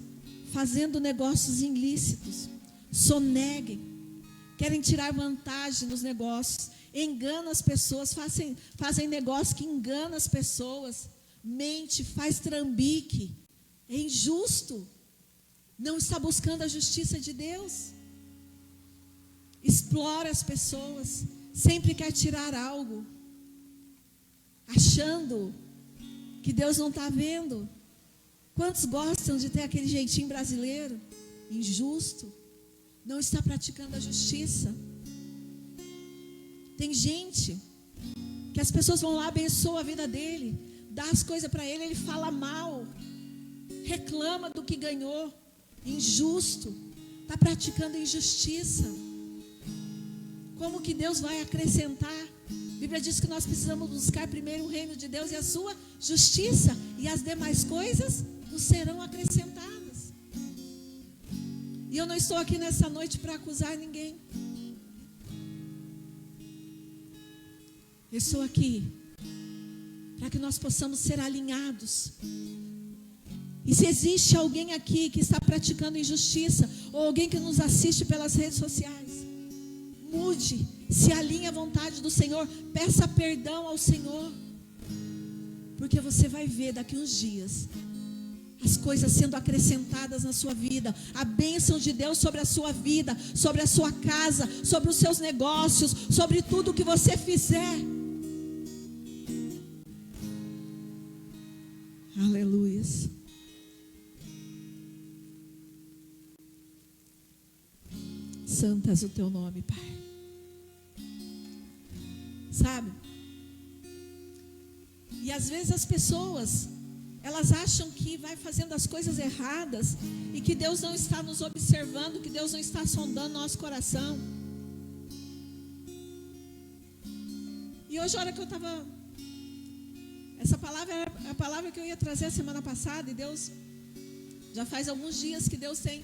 fazendo negócios ilícitos, soneguem, querem tirar vantagem nos negócios, enganam as pessoas, fazem negócio que engana as pessoas, mente, faz trambique, é injusto, não está buscando a justiça de Deus. Explora as pessoas, sempre quer tirar algo, achando que Deus não está vendo. Quantos gostam de ter aquele jeitinho brasileiro? Injusto, não está praticando a justiça. Tem gente que as pessoas vão lá, abençoam a vida dele, dá as coisas para ele, ele fala mal, reclama do que ganhou. Injusto, está praticando injustiça. Como que Deus vai acrescentar? A Bíblia diz que nós precisamos buscar primeiro o reino de Deus e a sua justiça, e as demais coisas nos serão acrescentadas. E eu não estou aqui nessa noite para acusar ninguém. Eu estou aqui para que nós possamos ser alinhados. E se existe alguém aqui que está praticando injustiça, ou alguém que nos assiste pelas redes sociais, mude, se alinhe à vontade do Senhor, peça perdão ao Senhor, porque você vai ver daqui uns dias as coisas sendo acrescentadas na sua vida, a bênção de Deus sobre a sua vida, sobre a sua casa, sobre os seus negócios, sobre tudo que você fizer. Aleluias. Santo és o teu nome, Pai. Sabe? E às vezes as pessoas, elas acham que vai fazendo as coisas erradas e que Deus não está nos observando, que Deus não está sondando nosso coração. E hoje, a hora que eu estava... Essa palavra era a palavra que eu ia trazer a semana passada, e Deus... Já faz alguns dias que Deus tem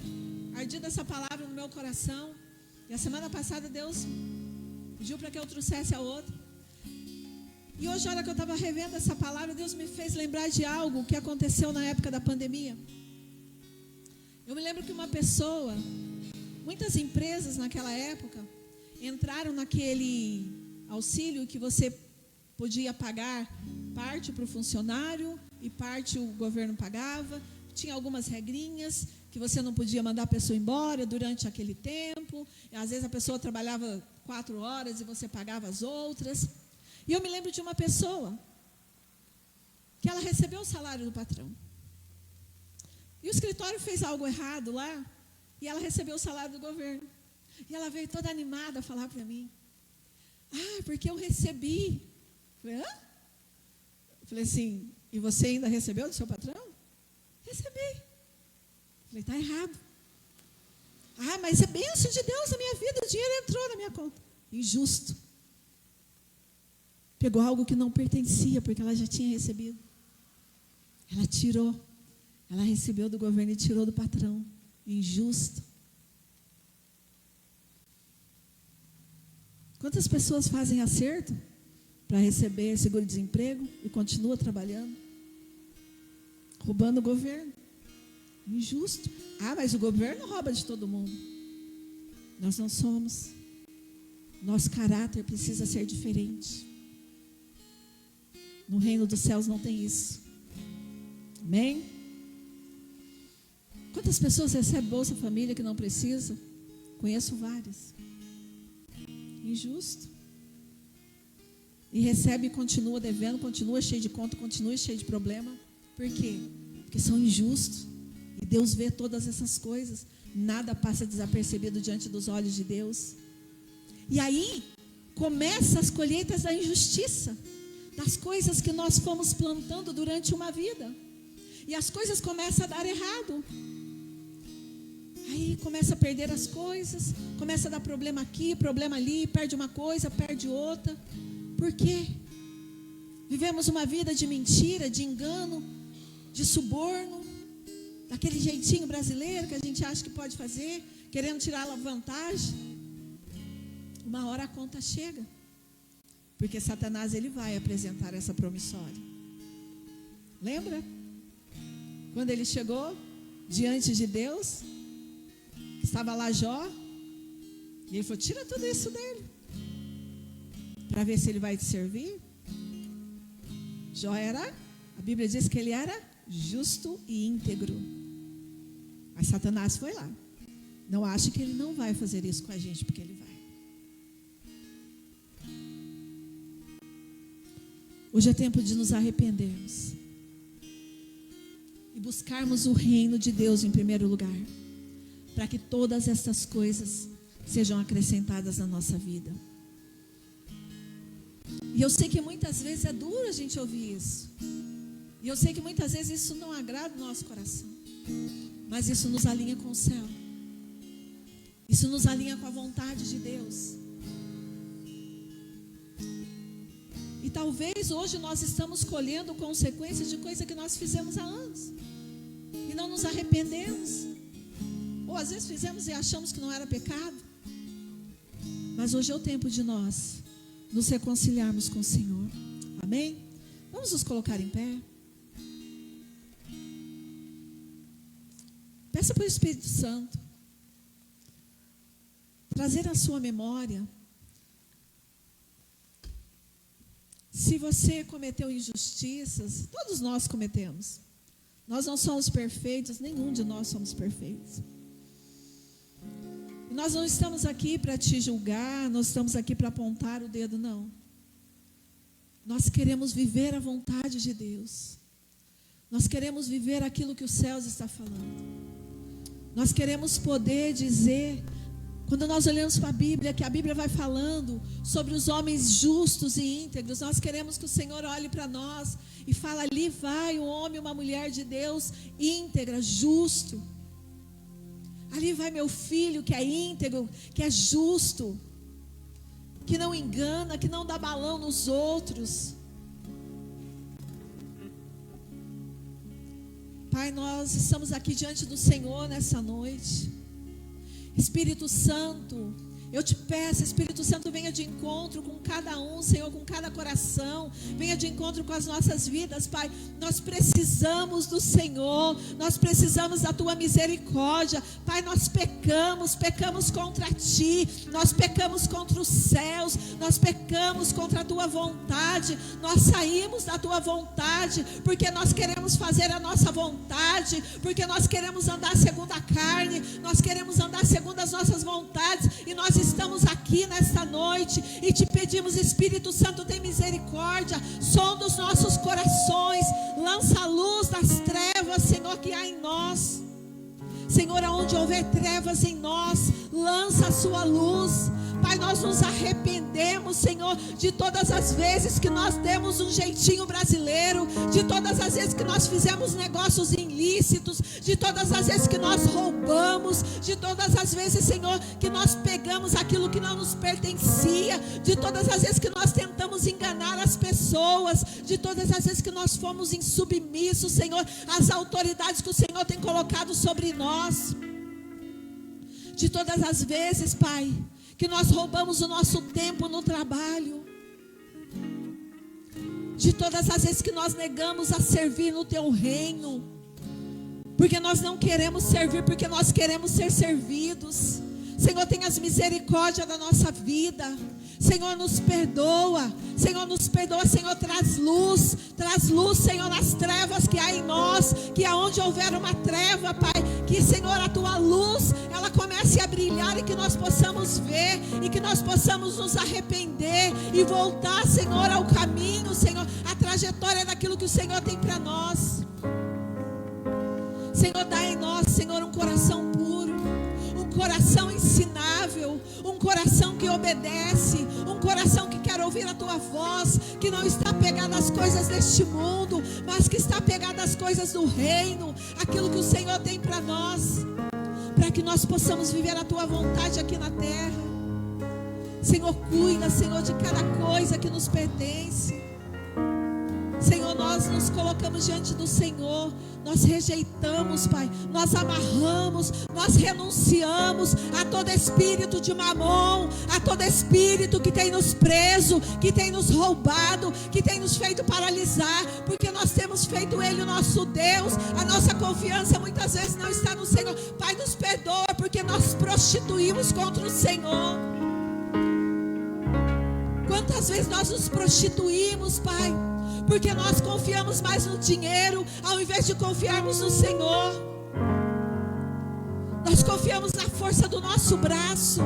ardido essa palavra no meu coração. E a semana passada Deus pediu para que eu trouxesse a outra. E hoje, a hora que eu estava revendo essa palavra, Deus me fez lembrar de algo que aconteceu na época da pandemia. Eu me lembro que uma pessoa, muitas empresas naquela época, entraram naquele auxílio que você podia pagar parte para o funcionário e parte o governo pagava. Tinha algumas regrinhas, que você não podia mandar a pessoa embora durante aquele tempo. E às vezes a pessoa trabalhava 4 horas e você pagava as outras. E eu me lembro de uma pessoa que ela recebeu o salário do patrão. E o escritório fez algo errado lá, e ela recebeu o salário do governo. E ela veio toda animada a falar para mim: ah, porque eu recebi. Eu falei, hã? Eu falei assim, e você ainda recebeu do seu patrão? Recebi. Eu falei, está errado. Ah, mas é bênção de Deus na minha vida, o dinheiro entrou na minha conta. Injusto. Pegou algo que não pertencia, porque ela já tinha recebido. Ela tirou. Ela recebeu do governo e tirou do patrão. Injusto. Quantas pessoas fazem acerto para receber seguro-desemprego e continua trabalhando? Roubando o governo. Injusto. Ah, mas o governo rouba de todo mundo. Nós não somos. Nosso caráter precisa ser diferente. No reino dos céus não tem isso. Amém? Quantas pessoas recebem Bolsa Família que não precisam? Conheço várias. Injusto. E recebe e continua devendo, continua cheio de conta, continua cheio de problema. Por quê? Porque são injustos. E Deus vê todas essas coisas. Nada passa desapercebido diante dos olhos de Deus. E aí, começam as colheitas da injustiça. Das coisas que nós fomos plantando durante uma vida. E as coisas começam a dar errado. Aí começa a perder as coisas. Começa a dar problema aqui, problema ali. Perde uma coisa, perde outra. Por quê? Vivemos uma vida de mentira, de engano, de suborno. Daquele jeitinho brasileiro que a gente acha que pode fazer, querendo tirar a vantagem. Uma hora a conta chega. Porque Satanás, ele vai apresentar essa promissória. Lembra? Quando ele chegou diante de Deus, estava lá Jó, e ele falou, tira tudo isso dele, para ver se ele vai te servir. Jó era, a Bíblia diz que ele era justo e íntegro. Mas Satanás foi lá. Não ache que ele não vai fazer isso com a gente, porque ele vai. Hoje é tempo de nos arrependermos e buscarmos o reino de Deus em primeiro lugar, para que todas essas coisas sejam acrescentadas na nossa vida. E eu sei que muitas vezes é duro a gente ouvir isso, e eu sei que muitas vezes isso não agrada o nosso coração, mas isso nos alinha com o céu, isso nos alinha com a vontade de Deus. E talvez hoje nós estamos colhendo consequências de coisa que nós fizemos há anos. E não nos arrependemos. Ou às vezes fizemos e achamos que não era pecado. Mas hoje é o tempo de nós nos reconciliarmos com o Senhor. Amém? Vamos nos colocar em pé. Peça para o Espírito Santo trazer à sua memória se você cometeu injustiças. Todos nós cometemos. Nós não somos perfeitos, nenhum de nós somos perfeitos. Nós não estamos aqui para te julgar, nós estamos aqui para apontar o dedo, não. Nós queremos viver a vontade de Deus. Nós queremos viver aquilo que os céus está falando. Nós queremos poder dizer, quando nós olhamos para a Bíblia, que a Bíblia vai falando sobre os homens justos e íntegros, nós queremos que o Senhor olhe para nós e fale, ali vai um homem, uma mulher de Deus íntegra, justo. Ali vai meu filho que é íntegro, que é justo, que não engana, que não dá balão nos outros. Pai, nós estamos aqui diante do Senhor nessa noite. Espírito Santo, eu te peço, Espírito Santo, venha de encontro com cada um, Senhor, com cada coração. Venha de encontro com as nossas vidas, Pai. Nós precisamos do Senhor. Nós precisamos da Tua misericórdia. Pai, nós pecamos contra Ti. Nós pecamos contra os céus. Nós pecamos contra a Tua vontade. Nós saímos da Tua vontade, porque nós queremos fazer a nossa vontade, porque nós queremos andar segundo a carne. Nós queremos andar segundo as nossas vontades. E nós estamos aqui nesta noite e te pedimos, Espírito Santo, tem misericórdia, sonda os nossos corações, lança a luz das trevas, Senhor, que há em nós. Senhor, aonde houver trevas em nós, lança a sua luz. Pai, nós nos arrependemos, Senhor, de todas as vezes que nós demos um jeitinho brasileiro, de todas as vezes que nós fizemos negócios ilícitos, de todas as vezes que nós roubamos, de todas as vezes, Senhor, que nós pegamos aquilo que não nos pertencia, de todas as vezes que nós tentamos enganar as pessoas, de todas as vezes que nós fomos insubmissos, Senhor, às autoridades que o Senhor tem colocado sobre nós, de todas as vezes, Pai, que nós roubamos o nosso tempo no trabalho, de todas as vezes que nós negamos a servir no Teu reino, porque nós não queremos servir, porque nós queremos ser servidos. Senhor, tenha misericórdia da nossa vida. Senhor, nos perdoa. Senhor, nos perdoa. Senhor, traz luz, Senhor, nas trevas que há em nós, que aonde houver uma treva, Pai, que, Senhor, a Tua luz, ela comece a brilhar e que nós possamos ver, e que nós possamos nos arrepender e voltar, Senhor, ao caminho, Senhor, a trajetória daquilo que o Senhor tem para nós. Senhor, dá em nós, Senhor, um coração puro, um coração ensinável, um coração que obedece, um coração que quer ouvir a Tua voz, que não está apegado às coisas deste mundo, mas que está apegado às coisas do reino, aquilo que o Senhor tem para nós, para que nós possamos viver a Tua vontade aqui na terra. Senhor, cuida, Senhor, de cada coisa que nos pertence. Senhor, nós nos colocamos diante do Senhor, nós rejeitamos, Pai, nós amarramos, nós renunciamos a todo espírito de mamon, a todo espírito que tem nos preso, que tem nos roubado, que tem nos feito paralisar, porque nós temos feito Ele o nosso Deus, a nossa confiança muitas vezes não está no Senhor. Pai, nos perdoa, porque nós prostituímos contra o Senhor. Quantas vezes nós nos prostituímos, Pai, porque nós confiamos mais no dinheiro, ao invés de confiarmos no Senhor. Nós confiamos na força do nosso braço.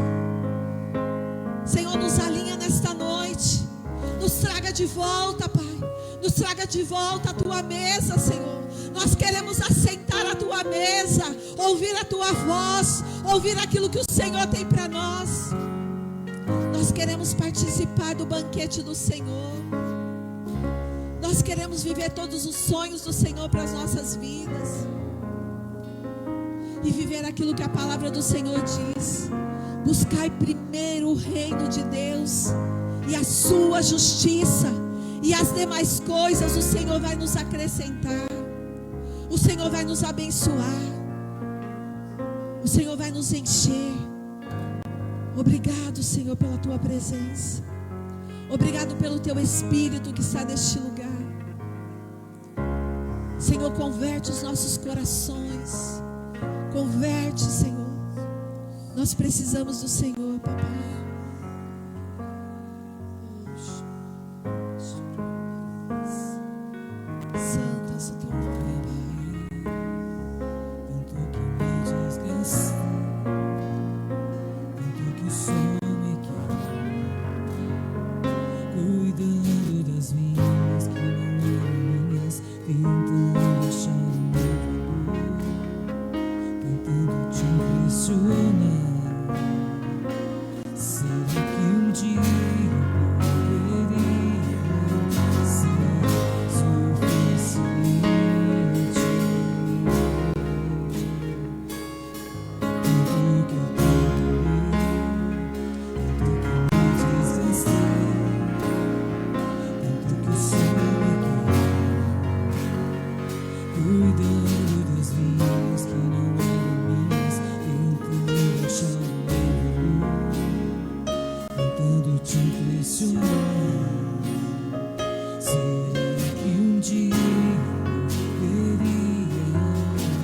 Senhor, nos alinha nesta noite, nos traga de volta, Pai, nos traga de volta a Tua mesa, Senhor. Nós queremos assentar a Tua mesa, ouvir a Tua voz, ouvir aquilo que o Senhor tem para nós. Nós queremos participar do banquete do Senhor. Nós queremos viver todos os sonhos do Senhor para as nossas vidas. E viver aquilo que a palavra do Senhor diz. Buscai primeiro o reino de Deus e a sua justiça, e as demais coisas o Senhor vai nos acrescentar. O Senhor vai nos abençoar. O Senhor vai nos encher. Obrigado, Senhor, pela tua presença. Obrigado pelo teu Espírito que está neste lugar. Senhor, converte os nossos corações. Converte, Senhor. Nós precisamos do Senhor, papai. Santo é o teu nome, Tanto que me desgraça, tanto que o sol me quer, cuidando das minhas que não eram minhas, tentando achar o meu valor, tentando te impressionar. Será que um dia eu poderia ser suficiente? Tanto que eu tentei, tanto que me desgastei, tanto que o sol me quer, cuidando das minhas que não eram minhas, tentando achar o meu valor, tentando te impressionar. Será que um dia eu poderia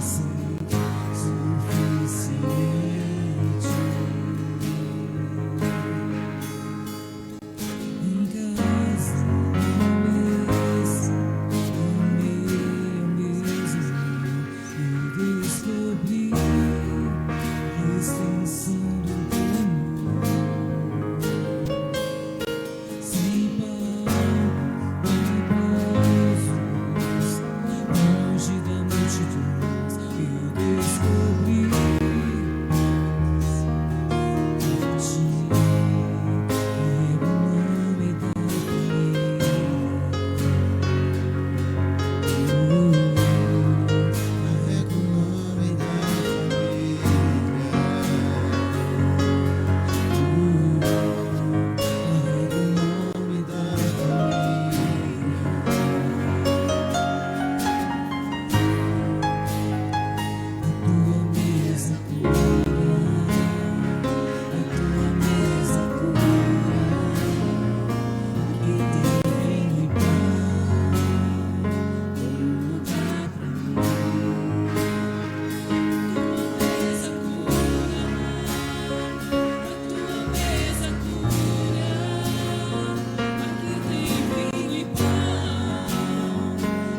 ser suficiente? Em casa, na mesa, amei ao mesmo e descobri a extensão do teu amor. Sem palcos nem aplausos, longe da multidão, eu descobri que tinha o nome da família. Carrego o nome da família. Carrego o nome da família. A tua mesa pura, a tua mesa pura, aqui tem vinho e pão, um lugar pra mim. A tua mesa pura, a tua mesa pura, aqui tem vinho e pão,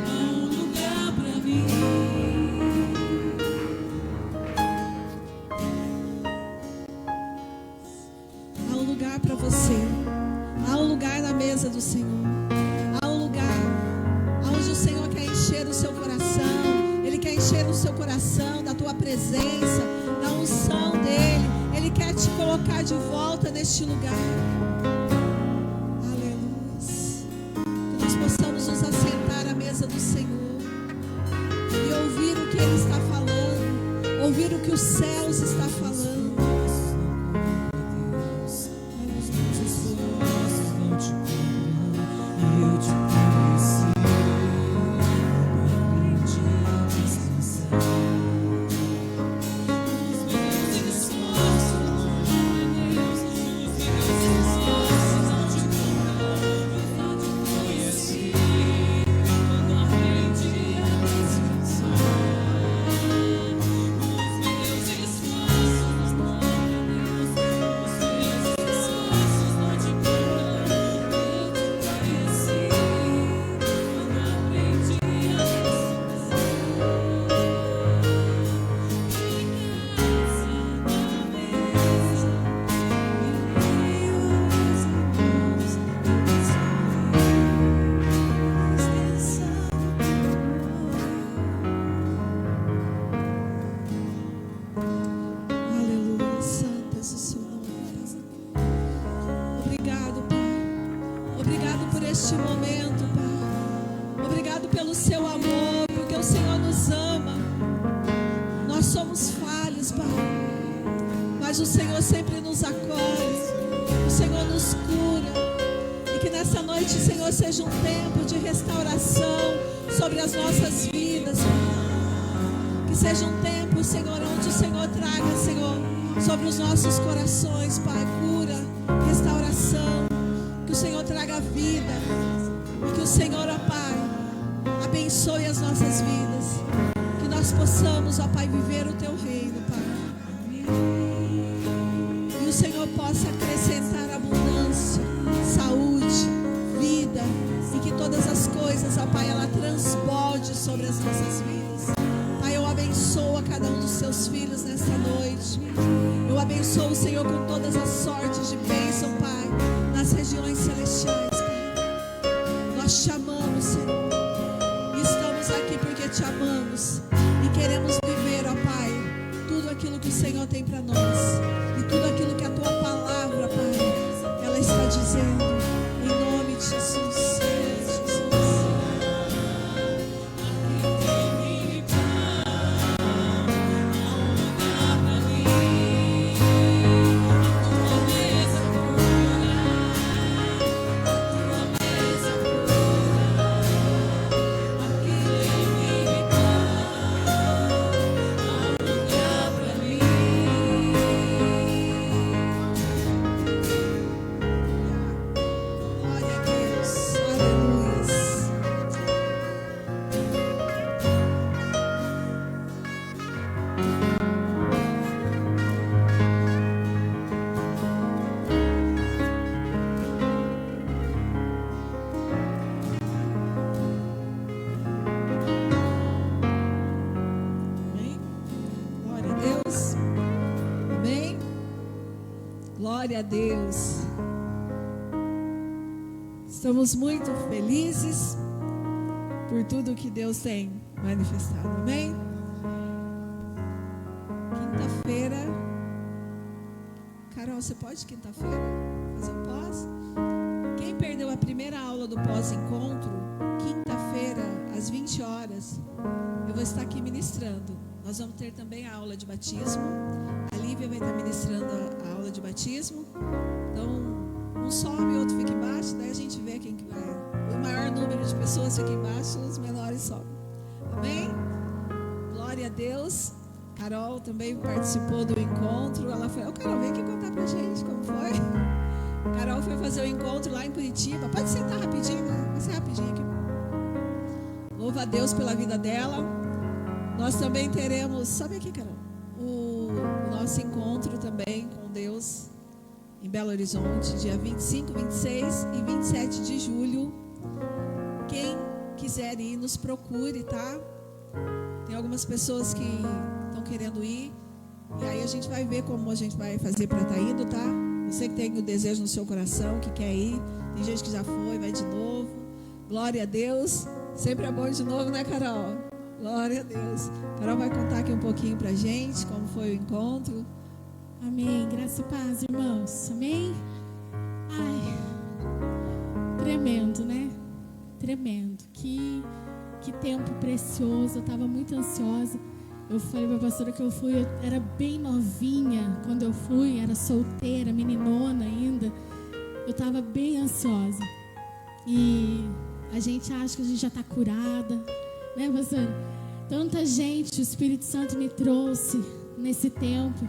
há um lugar pra mim. Há um lugar para você. Há um lugar na mesa do Senhor. Há um lugar onde o Senhor quer encher o seu coração. Ele quer encher o seu coração da tua presença, da unção dele. Ele quer te colocar de volta neste lugar. Aleluia. Que nós possamos nos assentar à mesa do Senhor e ouvir o que Ele está falando, ouvir o que os céus está falando. Os meus esforços não te cobram, e eu te conheci quando aprendi a descansar. Os meus esforços, meu Deus, os meus esforços não te cobram, eu te conheci quando aprendi a descansar. Os meus esforços, meu Deus, os meus esforços não te cobram, eu te conheci quando aprendi a descansar. Aleluia, santo é o seu nome. Obrigado, Pai. Obrigado por este momento, Pai. Obrigado pelo seu amor, porque o Senhor nos ama. Nós somos falhos, Pai, mas o Senhor sempre nos acolhe. O Senhor nos cura. E que nessa noite, Senhor, seja um tempo de restauração sobre as nossas vidas, Pai. Que seja um tempo, Senhor, onde o Senhor traga, sobre os nossos corações, Pai. Cura, restauração. Que o Senhor traga vida. E que o Senhor, ó Pai, abençoe as nossas vidas. Que nós possamos, ó Pai, viver o Teu reino, Pai. E o Senhor possa acrescentar abundância, saúde, vida. E que todas as coisas, ó Pai, ela transborde sobre as nossas vidas. Pai, eu abençoo a cada um dos Seus filhos nesta noite. Eu abençoo o Senhor com todas as sortes de bênção, Pai, nas regiões celestiais, Pai. Nós te amamos, Senhor. E estamos aqui porque te amamos. E queremos viver, ó Pai, tudo aquilo que o Senhor tem para nós. E tudo aquilo que a Tua palavra, Pai, ela está dizendo. Em nome de Jesus. Glória a Deus. Estamos muito felizes por tudo que Deus tem manifestado. Amém? Quinta-feira. Carol, você pode quinta-feira fazer o pós? Quem perdeu a primeira aula do pós-encontro, quinta-feira, às 20 horas, eu vou estar aqui ministrando. Nós vamos ter também a aula de batismo. A Lívia vai estar ministrando a aula de batismo. Então, um sobe, outro fica embaixo. Daí a gente vê quem que vai. O maior número de pessoas fica embaixo, os menores sobem. Amém? Glória a Deus. Carol também participou do encontro. Ela foi. Ô, Carol, vem aqui contar pra gente como foi. Carol foi fazer o encontro lá em Curitiba. Pode sentar rapidinho, né? Vai ser rapidinho aqui. Louva a Deus pela vida dela. Nós também teremos, sabe aqui, Carol, o nosso encontro também com Deus em Belo Horizonte, dia 25, 26 e 27 de julho. Quem quiser ir, nos procure, tá? Tem algumas pessoas que estão querendo ir. E aí a gente vai ver como a gente vai fazer para estar indo, tá? Você que tem o desejo no seu coração, que quer ir. Tem gente que já foi, vai de novo. Glória a Deus. Sempre é bom de novo, né, Carol? Glória a Deus. Carol vai contar aqui um pouquinho pra gente como foi o encontro. Amém. Graça e paz, irmãos. Amém? Ai, tremendo, né? Tremendo. Que tempo precioso. Eu estava muito ansiosa. Eu falei pra pastora que eu era bem novinha quando eu fui, era solteira, meninona ainda. Eu estava bem ansiosa. E a gente acha que a gente já está curada, né, pastora? Tanta gente, o Espírito Santo me trouxe nesse tempo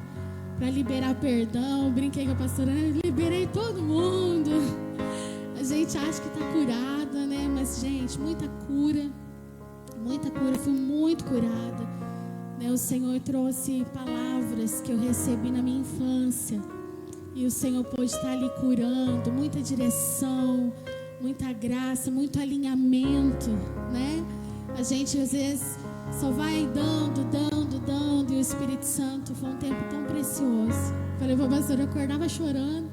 para liberar perdão. Brinquei com a pastora, liberei todo mundo. A gente acha que está curada, né? Mas, gente, muita cura. Fui muito curada, né? O Senhor trouxe palavras que eu recebi na minha infância. E o Senhor pôde estar ali curando, muita direção, muita graça, muito alinhamento, né? A gente às vezes só vai dando, e o Espírito Santo foi um tempo tão precioso. Falei pra pastora, eu acordava chorando,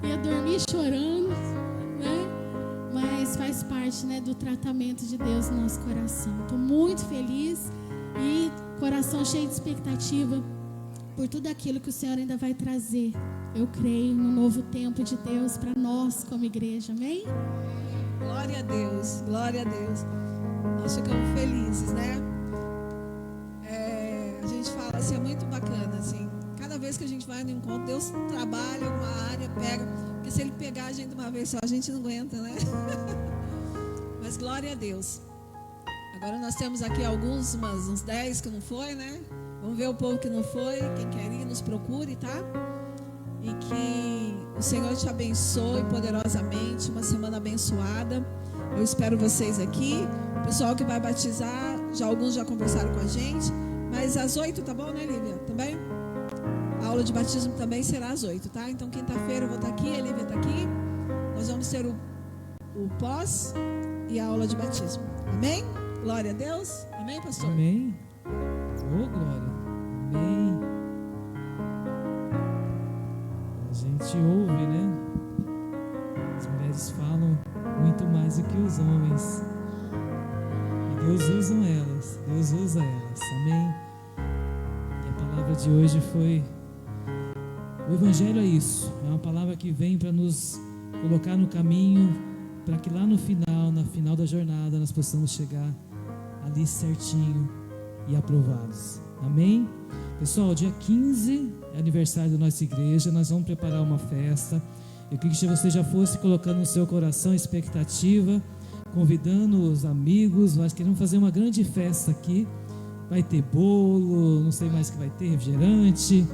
ia dormir chorando, né? Mas faz parte, né, do tratamento de Deus no nosso coração. Estou muito feliz e coração cheio de expectativa por tudo aquilo que o Senhor ainda vai trazer. Eu creio no novo tempo de Deus para nós como igreja, amém? Glória a Deus, glória a Deus. Nós ficamos felizes, né? A gente fala assim, é muito bacana, assim. Cada vez que a gente vai no encontro, Deus trabalha alguma área, pega. Porque se Ele pegar a gente uma vez só, a gente não aguenta, né? Mas glória a Deus. Agora nós temos aqui uns 10 que não foi, né? Vamos ver o povo que não foi. Quem quer ir, nos procure, tá? E que o Senhor te abençoe poderosamente. Uma semana abençoada. Eu espero vocês aqui. O pessoal que vai batizar, alguns já conversaram com a gente. Mas às 8, tá bom, né, Lívia? Também? A aula de batismo também será às 8, tá? Então, quinta-feira eu vou estar aqui, a Lívia está aqui. Nós vamos ter o pós e a aula de batismo. Amém? Glória a Deus. Amém, pastor? Amém. Oh, glória. Amém. A gente ouve, né? As mulheres falam muito mais do que os homens. E Deus usa elas. Deus usa elas. Amém. E a palavra de hoje foi: o Evangelho é isso. É uma palavra que vem para nos colocar no caminho, para que lá no final da jornada, nós possamos chegar ali certinho e aprovados. Amém? Pessoal, dia 15 é aniversário da nossa igreja. Nós vamos preparar uma festa. Eu queria que você já fosse colocando no seu coração expectativa, convidando os amigos. Nós queremos fazer uma grande festa aqui. Vai ter bolo, não sei mais o que vai ter, refrigerante.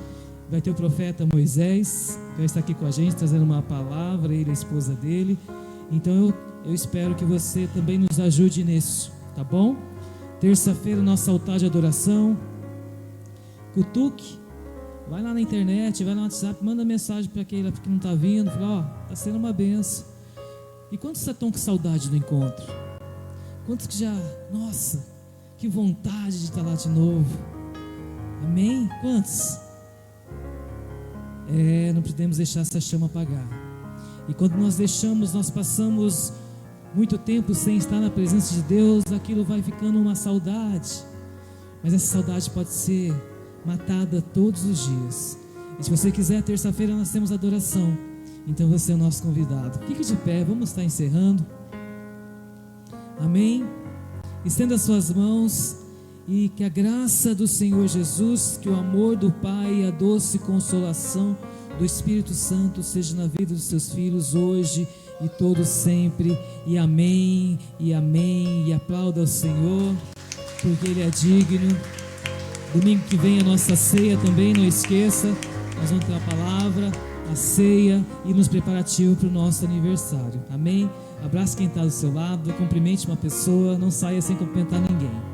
Vai ter o profeta Moisés, que vai estar aqui com a gente, trazendo uma palavra, ele e a esposa dele. Então eu espero que você também nos ajude nisso, tá bom? Terça-feira, nosso altar de adoração. Cutuque, vai lá na internet, vai no WhatsApp, manda mensagem para aquele que não está vindo, fala, está sendo uma benção. E quantos estão com saudade do encontro? Quantos que já, nossa, que vontade de estar lá de novo? Amém? Quantos? Não podemos deixar essa chama apagar. E quando nós deixamos, nós passamos muito tempo sem estar na presença de Deus, aquilo vai ficando uma saudade. Mas essa saudade pode ser matada todos os dias. E se você quiser, terça-feira nós temos adoração. Então você é o nosso convidado. Fique de pé, vamos estar encerrando. Amém? Estenda suas mãos e que a graça do Senhor Jesus, que o amor do Pai e a doce consolação do Espírito Santo seja na vida dos seus filhos hoje e todo sempre. E amém, e amém. E aplauda o Senhor, porque Ele é digno. Domingo que vem a nossa ceia também, não esqueça. Nós vamos ter a palavra, a ceia e nos preparativos para o nosso aniversário. Amém? Abraça quem está do seu lado, cumprimente uma pessoa, não saia sem cumprimentar ninguém.